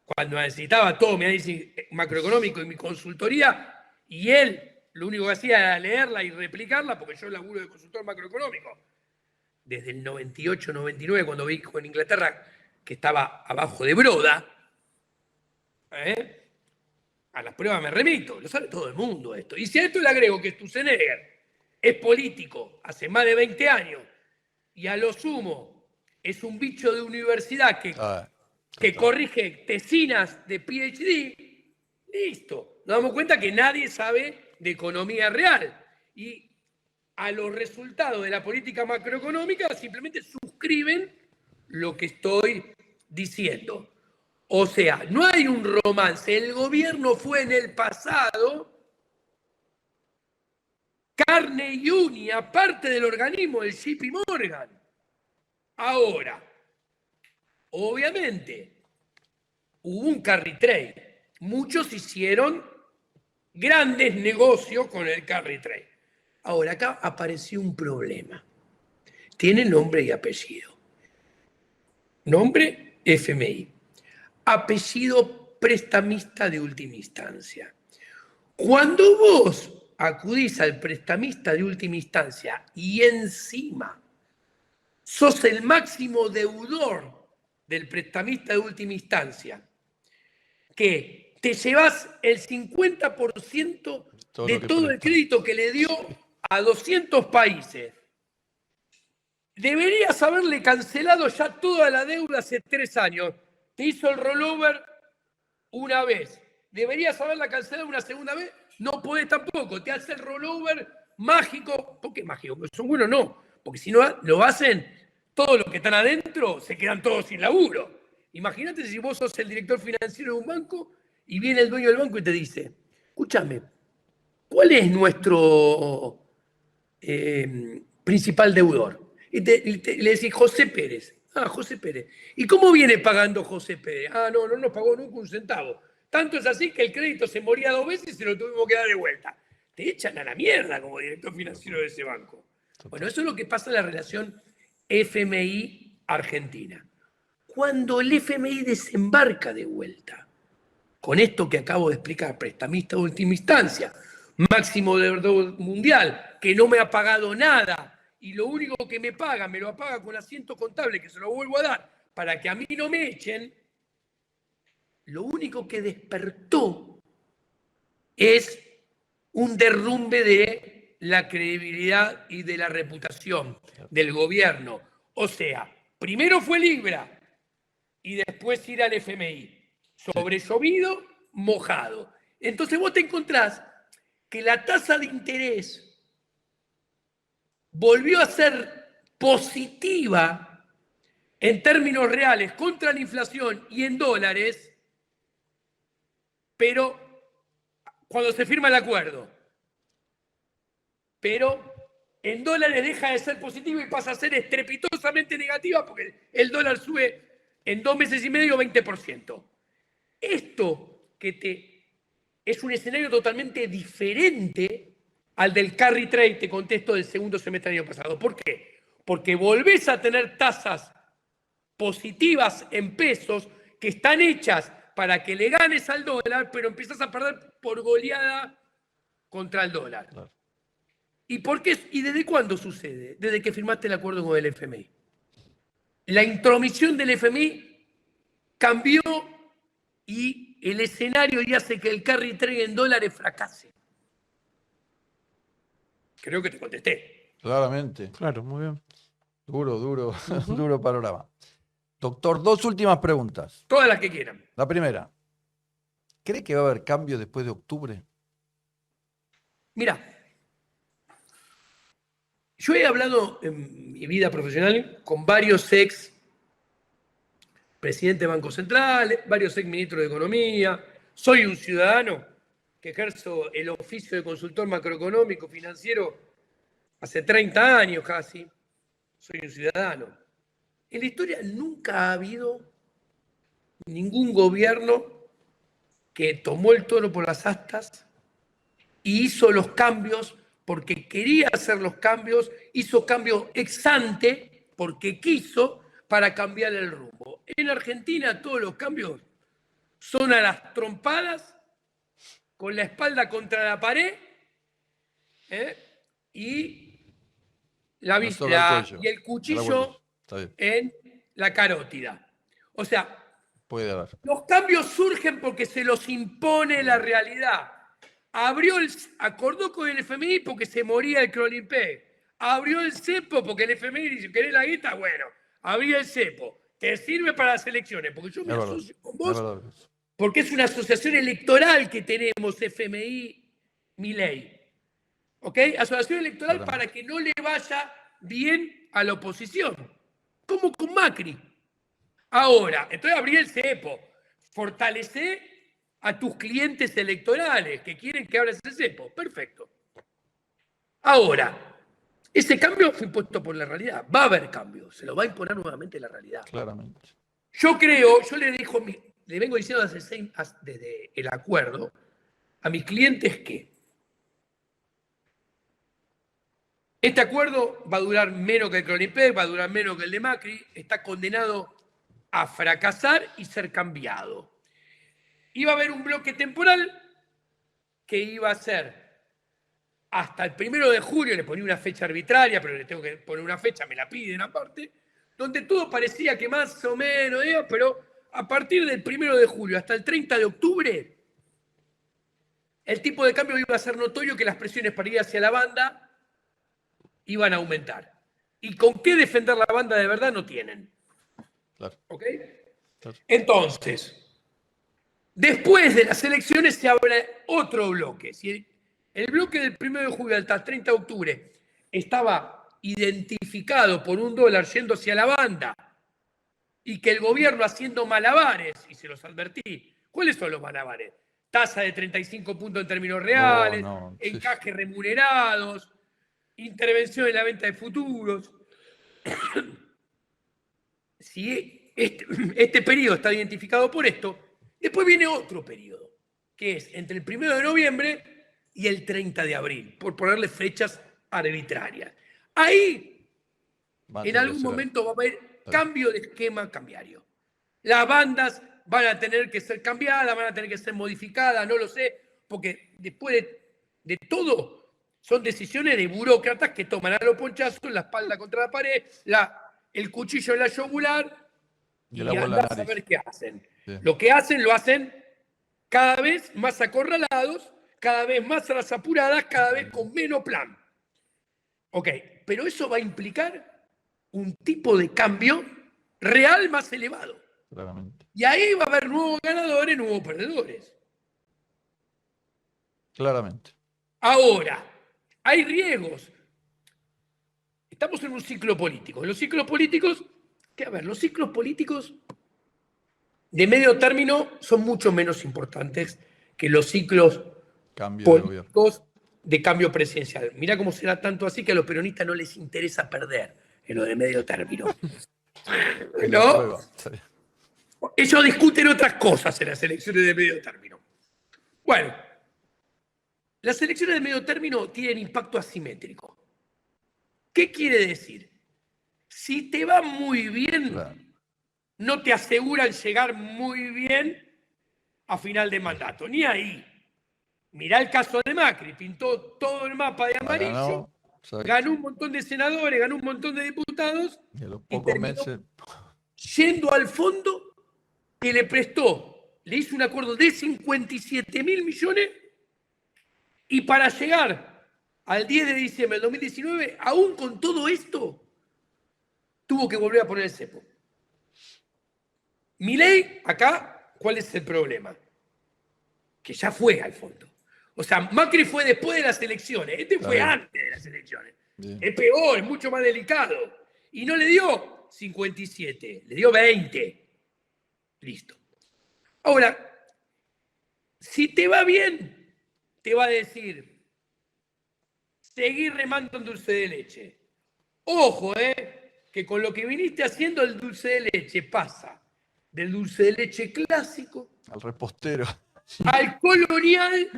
Speaker 2: cuando necesitaba todo mi análisis macroeconómico y mi consultoría, y él lo único que hacía era leerla y replicarla, porque yo laburo de consultor macroeconómico. Desde el 98, 99, cuando vi en Inglaterra que estaba abajo de Broda, a las pruebas me remito, lo sabe todo el mundo esto. Y si a esto le agrego que Sturzenegger es político hace más de 20 años y a lo sumo es un bicho de universidad que corrige tesinas de PhD, listo. Nos damos cuenta que nadie sabe de economía real. Y a los resultados de la política macroeconómica simplemente suscriben lo que estoy diciendo. O sea, no hay un romance. El gobierno fue en el pasado carne y uña, parte del organismo del JP Morgan. Ahora, obviamente, hubo un carry trade. Muchos hicieron grandes negocios con el carry trade. Ahora, acá apareció un problema. Tiene nombre y apellido. Nombre, FMI. Apellido, prestamista de última instancia. Cuando vos acudís al prestamista de última instancia y encima sos el máximo deudor del prestamista de última instancia, que te llevas el 50% de todo el crédito que le dio a 200 países, deberías haberle cancelado ya toda la deuda hace 3 años. Te hizo el rollover una vez. ¿Deberías haberla cancelado una segunda vez? No podés tampoco. Te hace el rollover mágico. ¿Por qué mágico? Porque son buenos, no. Porque si no lo hacen, todos los que están adentro se quedan todos sin laburo. Imagínate si vos sos el director financiero de un banco y viene el dueño del banco y te dice, escúchame, ¿cuál es nuestro principal deudor? Y le decís José Pérez. Ah, José Pérez. ¿Y cómo viene pagando José Pérez? Ah, no nos pagó nunca un centavo. Tanto es así que el crédito se moría 2 veces y se lo tuvimos que dar de vuelta. Te echan a la mierda como director financiero de ese banco. Bueno, eso es lo que pasa en la relación FMI-Argentina. Cuando el FMI desembarca de vuelta, con esto que acabo de explicar, prestamista de última instancia, máximo deudor mundial, que no me ha pagado nada, y lo único que me paga, me lo paga con asiento contable, que se lo vuelvo a dar, para que a mí no me echen, lo único que despertó es un derrumbe de la credibilidad y de la reputación del gobierno. O sea, primero fue Libra y después ir al FMI. Sobre llovido, mojado. Entonces vos te encontrás que la tasa de interés volvió a ser positiva en términos reales contra la inflación y en dólares, pero cuando se firma el acuerdo. Pero en dólares deja de ser positiva y pasa a ser estrepitosamente negativa porque el dólar sube en 2 meses y medio 20%. Esto es un escenario totalmente diferente al del carry trade, te contesto, del segundo semestre del año pasado. ¿Por qué? Porque volvés a tener tasas positivas en pesos que están hechas para que le ganes al dólar, pero empiezas a perder por goleada contra el dólar. Claro. ¿Y por qué? ¿Y desde cuándo sucede? Desde que firmaste el acuerdo con el FMI. La intromisión del FMI cambió y el escenario y hace que el carry trade en dólares fracase. Creo que te contesté.
Speaker 1: Claramente.
Speaker 3: Claro, muy bien.
Speaker 1: Duro panorama. Doctor, 2 últimas preguntas.
Speaker 2: Todas las que quieran.
Speaker 1: La primera, ¿cree que va a haber cambios después de octubre?
Speaker 2: Mira, yo he hablado en mi vida profesional con varios ex presidentes de Banco Central, varios ex ministros de Economía. Soy un ciudadano que ejerzo el oficio de consultor macroeconómico financiero hace 30 años casi. Soy un ciudadano. En la historia nunca ha habido ningún gobierno que tomó el toro por las astas y hizo los cambios porque quería hacer los cambios, hizo cambios ex ante porque quiso para cambiar el rumbo. En Argentina todos los cambios son a las trompadas, con la espalda contra la pared y el cuchillo en la carótida. O sea, los cambios surgen porque se los impone la realidad. Acordó con el FMI porque se moría el Cronipe. Abrió el cepo porque el FMI dice, ¿querés la guita? Bueno, abrí el cepo. Te sirve para las elecciones, porque yo me asocio con vos, porque es una asociación electoral que tenemos, FMI-Milei. ¿Ok? Asociación electoral para que no le vaya bien a la oposición, como con Macri. Ahora, entonces abrí el cepo, fortalecé a tus clientes electorales que quieren que abras el cepo. Perfecto. Ahora, ese cambio fue impuesto por la realidad. Va a haber cambio, se lo va a imponer nuevamente la realidad.
Speaker 1: Claramente.
Speaker 2: Yo creo, yo le le vengo diciendo desde el acuerdo a mis clientes que este acuerdo va a durar menos que el Cronipec, va a durar menos que el de Macri, está condenado a fracasar y ser cambiado. Iba a haber un bloque temporal que iba a ser hasta el 1 de julio, le ponía una fecha arbitraria, pero le tengo que poner una fecha, me la piden aparte, donde todo parecía que más o menos, pero a partir del 1 de julio hasta el 30 de octubre, el tipo de cambio iba a ser notorio que las presiones para ir hacia la banda iban a aumentar. ¿Y con qué defender la banda de verdad? No tienen.
Speaker 1: Claro.
Speaker 2: ¿Ok?
Speaker 1: Claro.
Speaker 2: Entonces, después de las elecciones se abre otro bloque. Si el bloque del 1 de julio hasta el 30 de octubre estaba identificado por $1 yendo hacia la banda y que el gobierno haciendo malabares, y se los advertí, ¿cuáles son los malabares? Tasa de 35 puntos en términos reales, encajes remunerados, intervención en la venta de futuros. Si este periodo está identificado por esto, después viene otro periodo, que es entre el 1 de noviembre y el 30 de abril, por ponerle fechas arbitrarias. Ahí, en algún momento va a haber cambio de esquema cambiario. Las bandas van a tener que ser cambiadas, van a tener que ser modificadas, no lo sé, porque después de todo son decisiones de burócratas que toman a los ponchazos, la espalda contra la pared, el cuchillo en la yugular y andás a ver qué hacen. Sí. Lo que hacen, lo hacen cada vez más acorralados, cada vez más a las apuradas, cada vez con menos plan. Ok, pero eso va a implicar un tipo de cambio real más elevado.
Speaker 1: Claramente.
Speaker 2: Y ahí va a haber nuevos ganadores, nuevos perdedores.
Speaker 1: Claramente.
Speaker 2: Ahora, hay riesgos. Estamos en un ciclo político. Los ciclos políticos, los ciclos políticos de medio término son mucho menos importantes que los ciclos políticos de cambio presidencial. Mirá cómo será tanto así que a los peronistas no les interesa perder en lo de medio término. ¿No? Ellos discuten otras cosas en las elecciones de medio término. Bueno, las elecciones de medio término tienen impacto asimétrico. ¿Qué quiere decir? Si te va muy bien, no te aseguran llegar muy bien a final de mandato, ni ahí. Mirá el caso de Macri, pintó todo el mapa de amarillo, ganó un montón de senadores, ganó un montón de diputados y terminó yendo al fondo que le prestó, le hizo un acuerdo de 57.000 millones y para llegar al 10 de diciembre del 2019, aún con todo esto, tuvo que volver a poner el cepo. Milei, acá, ¿cuál es el problema? Que ya fue al fondo. O sea, Macri fue después de las elecciones, este fue antes de las elecciones. Bien. Es peor, es mucho más delicado. Y no le dio 57, le dio 20. Listo. Ahora, si te va bien, te va a decir, seguir remando en dulce de leche. Ojo, que con lo que viniste haciendo el dulce de leche pasa del dulce de leche clásico
Speaker 1: al repostero,
Speaker 2: al colonial,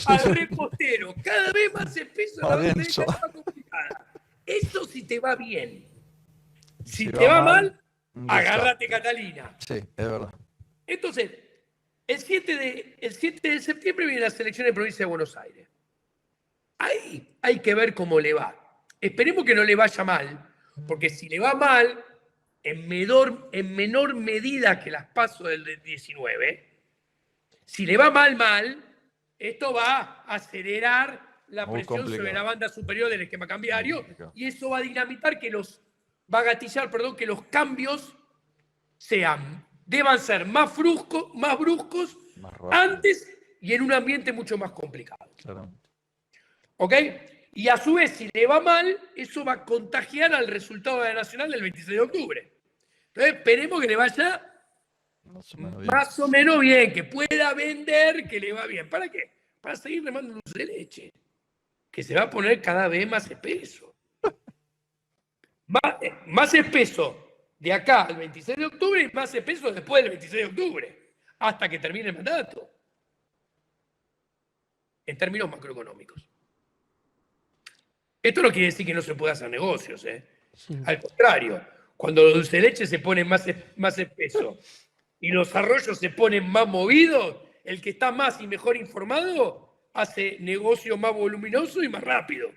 Speaker 2: al repostero. Cada vez más espeso, la dulce de leche más complicada. Eso si te va bien. Si te va mal, agárrate, Catalina.
Speaker 1: Sí, es verdad.
Speaker 2: Entonces, el 7 de septiembre vienen las elecciones de provincia de Buenos Aires. Ahí hay que ver cómo le va. Esperemos que no le vaya mal, porque si le va mal, en menor medida que las PASO del 19, si le va mal, esto va a acelerar la presión sobre la banda superior del esquema cambiario y eso va a dinamitar va a gatillar, que los cambios deban ser más bruscos más antes y en un ambiente mucho más complicado.
Speaker 1: Claramente.
Speaker 2: ¿Ok? Y a su vez, si le va mal, eso va a contagiar al resultado de la Nacional del 26 de octubre. Entonces, esperemos que le vaya más o menos bien, que pueda vender, que le va bien. ¿Para qué? Para seguir remando dulce de leche, que se va a poner cada vez más espeso. Más espeso de acá al 26 de octubre y más espeso después del 26 de octubre. hasta que termine el mandato. En términos macroeconómicos. Esto no quiere decir que no se pueda hacer negocios, ¿eh? Al contrario, cuando los dulce de leche se ponen más espesos y los arroyos se ponen más movidos, el que está más y mejor informado hace negocio más voluminoso y más rápido.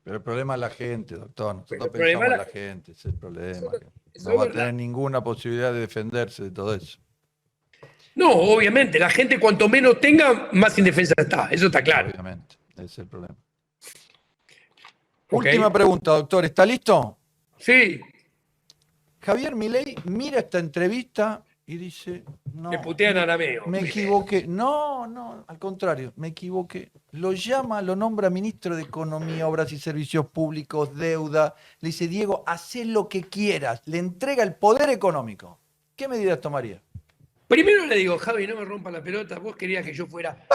Speaker 1: Pero el problema es la gente, doctor. Nosotros
Speaker 2: el problema
Speaker 1: pensamos en
Speaker 2: es
Speaker 1: la gente, ese es el problema.
Speaker 2: Eso
Speaker 1: No
Speaker 2: es
Speaker 1: va a
Speaker 2: verdad.
Speaker 1: tener ninguna posibilidad de defenderse de todo eso.
Speaker 2: No, obviamente, la gente cuanto menos tenga, más indefensa está. Eso está claro.
Speaker 1: Obviamente, ese es el problema.
Speaker 2: ¿Ok?
Speaker 1: Última pregunta, doctor. ¿Está listo?
Speaker 2: Sí,
Speaker 1: Javier Milei mira esta entrevista y dice, no,
Speaker 2: me putean arameo.
Speaker 1: me equivoqué. No, al contrario, me equivoqué. Lo llama, lo nombra ministro de Economía, Obras y Servicios Públicos, Deuda. Le dice, Diego, haz lo que quieras. Le entrega el poder económico. ¿Qué medidas tomaría?
Speaker 2: Primero le digo, Javi, no me rompa la pelota, vos querías que yo fuera.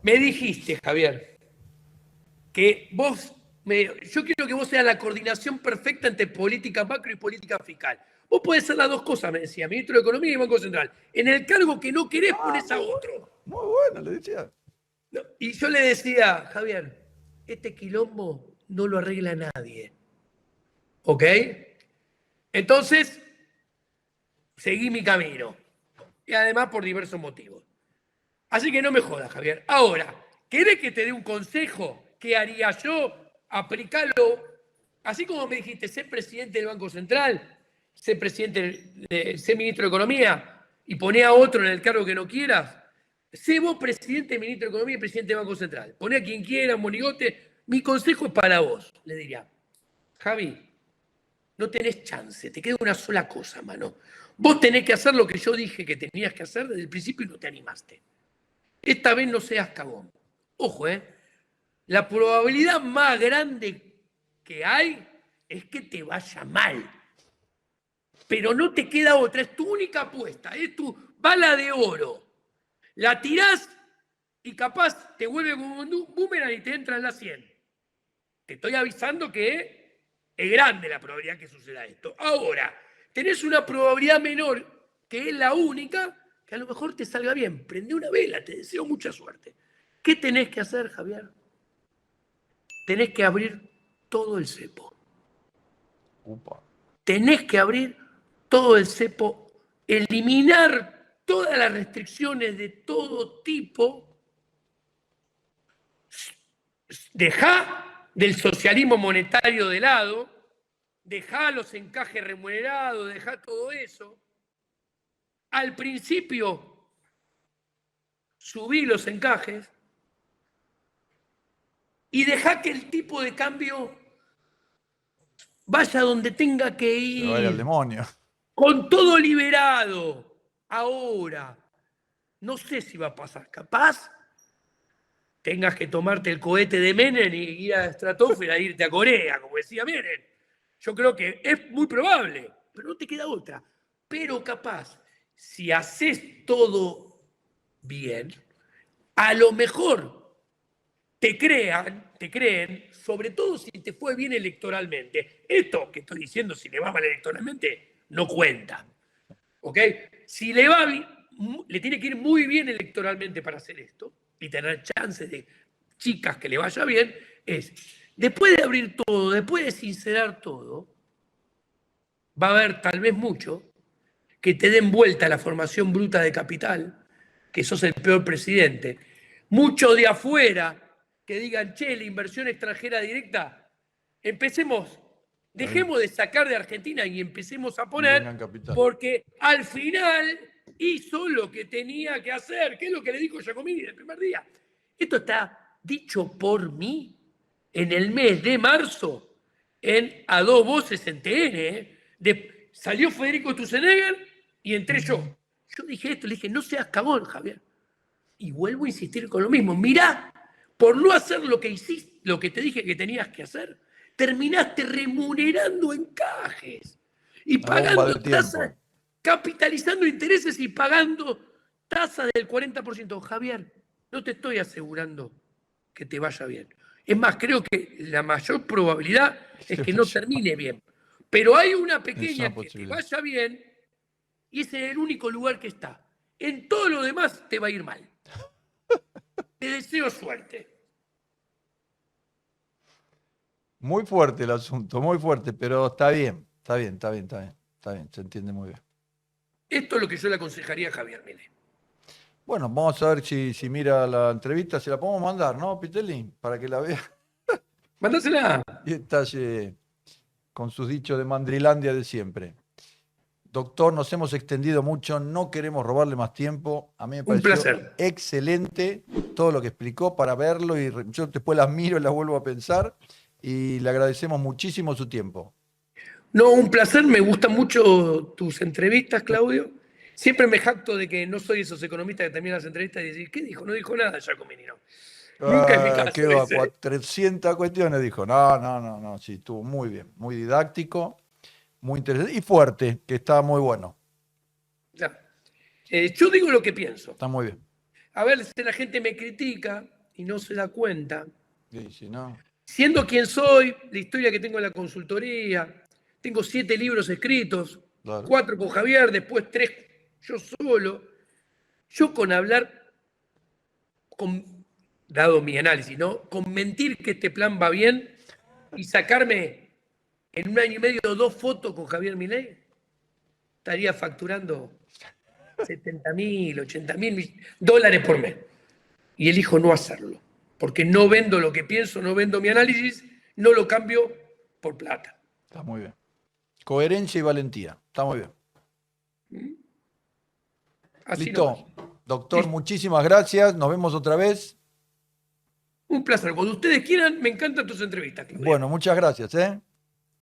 Speaker 2: Me dijiste, Javier, que yo quiero que vos seas la coordinación perfecta entre política macro y política fiscal. Vos podés ser las dos cosas, me decía, ministro de Economía y Banco Central. En el cargo que no querés, ponés a otro.
Speaker 1: Muy bueno, le decía.
Speaker 2: No, y yo le decía, Javier, este quilombo no lo arregla nadie. ¿Ok? Entonces, seguí mi camino. Y además por diversos motivos. Así que no me jodas, Javier. Ahora, ¿querés que te dé un consejo? ¿Qué haría yo? Aplicarlo. Así como me dijiste, sé presidente del Banco Central, sé ministro de Economía y poné a otro en el cargo que no quieras. Sé vos presidente, ministro de Economía y presidente del Banco Central. Poné a quien quiera, monigote. Mi consejo es para vos, le diría. Javi, no tenés chance, te queda una sola cosa, mano. Vos tenés que hacer lo que yo dije que tenías que hacer desde el principio y no te animaste. Esta vez no seas cagón. Ojo, la probabilidad más grande que hay es que te vaya mal. Pero no te queda otra, es tu única apuesta, es tu bala de oro. La tirás y capaz te vuelve como un boomerang y te entra en la 100. Te estoy avisando que es grande la probabilidad que suceda esto. Ahora, tenés una probabilidad menor, que es la única, que a lo mejor te salga bien. Prende una vela, te deseo mucha suerte. ¿Qué tenés que hacer, Javier? Tenés que abrir todo el cepo.
Speaker 1: Upa.
Speaker 2: Tenés que abrir todo el cepo, eliminar todas las restricciones de todo tipo. Dejá del socialismo monetario de lado, dejá los encajes remunerados, dejá todo eso. Al principio subí los encajes y dejá que el tipo de cambio vaya donde tenga que
Speaker 1: Se vaya al
Speaker 2: ir,
Speaker 1: demonio.
Speaker 2: con todo liberado. Ahora, no sé si va a pasar, capaz tengas que tomarte el cohete de Menem y ir a la estratosfera e irte a Corea, como decía Menem. Yo creo que es muy probable, pero no te queda otra. Pero capaz, si haces todo bien, a lo mejor te creen, sobre todo si te fue bien electoralmente. Esto que estoy diciendo, si le va mal electoralmente, no cuenta. ¿Ok? Si le va bien, le tiene que ir muy bien electoralmente para hacer esto y tener chances de chicas que le vaya bien, es, después de abrir todo, después de sincerar todo, va a haber tal vez mucho que te den vuelta la formación bruta de capital, que sos el peor presidente. Mucho de afuera que digan, che, la inversión extranjera directa, dejemos de sacar de Argentina y empecemos a poner, porque al final hizo lo que tenía que hacer, que es lo que le dijo Giacomini el primer día. Esto está dicho por mí en el mes de marzo, a dos voces en TN. Salió Federico Sturzenegger y entré yo. Yo dije esto, le dije, no seas cagón, Javier. Y vuelvo a insistir con lo mismo. Mirá, por no hacer lo que hiciste, lo que te dije que tenías que hacer, terminaste remunerando encajes y pagando tasas, capitalizando intereses y pagando tasas del 40%. Javier, no te estoy asegurando que te vaya bien. Es más, creo que la mayor probabilidad es que no termine bien. Pero hay una pequeña que te vaya bien y ese es el único lugar que está. En todo lo demás te va a ir mal. Te deseo suerte.
Speaker 1: Muy fuerte el asunto, muy fuerte, pero está bien, está bien, está bien, está bien, está bien, se entiende muy bien.
Speaker 2: Esto es lo que yo le aconsejaría a Javier Milei.
Speaker 1: Bueno, vamos a ver si mira la entrevista, se la podemos mandar, ¿no, Pitelli? Para que la vea
Speaker 2: Mandásela.
Speaker 1: y estalle con sus dichos de Mandrilandia de siempre. Doctor, nos hemos extendido mucho, no queremos robarle más tiempo. A mí me
Speaker 2: Un
Speaker 1: pareció
Speaker 2: placer.
Speaker 1: excelente todo lo que explicó para verlo y yo después las miro y las vuelvo a pensar y le agradecemos muchísimo su tiempo.
Speaker 2: No, un placer. Me gustan mucho tus entrevistas, Claudio. Siempre me jacto de que no soy esos economistas que terminan las entrevistas y decís, ¿qué dijo? No dijo nada Giacomini, no. Nunca es mi caso
Speaker 1: Qué va,
Speaker 2: ese.
Speaker 1: 300 cuestiones dijo. No, sí, estuvo muy bien, muy didáctico, muy interesante y fuerte, que está muy bueno.
Speaker 2: Ya. Yo digo lo que pienso.
Speaker 1: Está muy bien.
Speaker 2: A ver si la gente me critica y no se da cuenta.
Speaker 1: Y si no,
Speaker 2: Siendo quien soy, la historia que tengo en la consultoría, tengo 7 libros escritos,
Speaker 1: claro.
Speaker 2: 4 con Javier, después 3 yo solo. Yo con hablar, dado mi análisis, ¿no? Con mentir que este plan va bien y sacarme en 1 año y medio 2 fotos con Javier Milei, estaría facturando 70.000, 80.000 dólares por mes. Y elijo no hacerlo, porque no vendo lo que pienso, no vendo mi análisis, no lo cambio por plata.
Speaker 1: Está muy bien. Coherencia y valentía. Está muy bien.
Speaker 2: Así
Speaker 1: Listo.
Speaker 2: nomás.
Speaker 1: Doctor,
Speaker 2: Listo.
Speaker 1: muchísimas gracias. Nos vemos otra vez.
Speaker 2: Un placer. Cuando ustedes quieran, me encantan tus entrevistas, Claudio.
Speaker 1: Bueno, muchas gracias, ¿eh?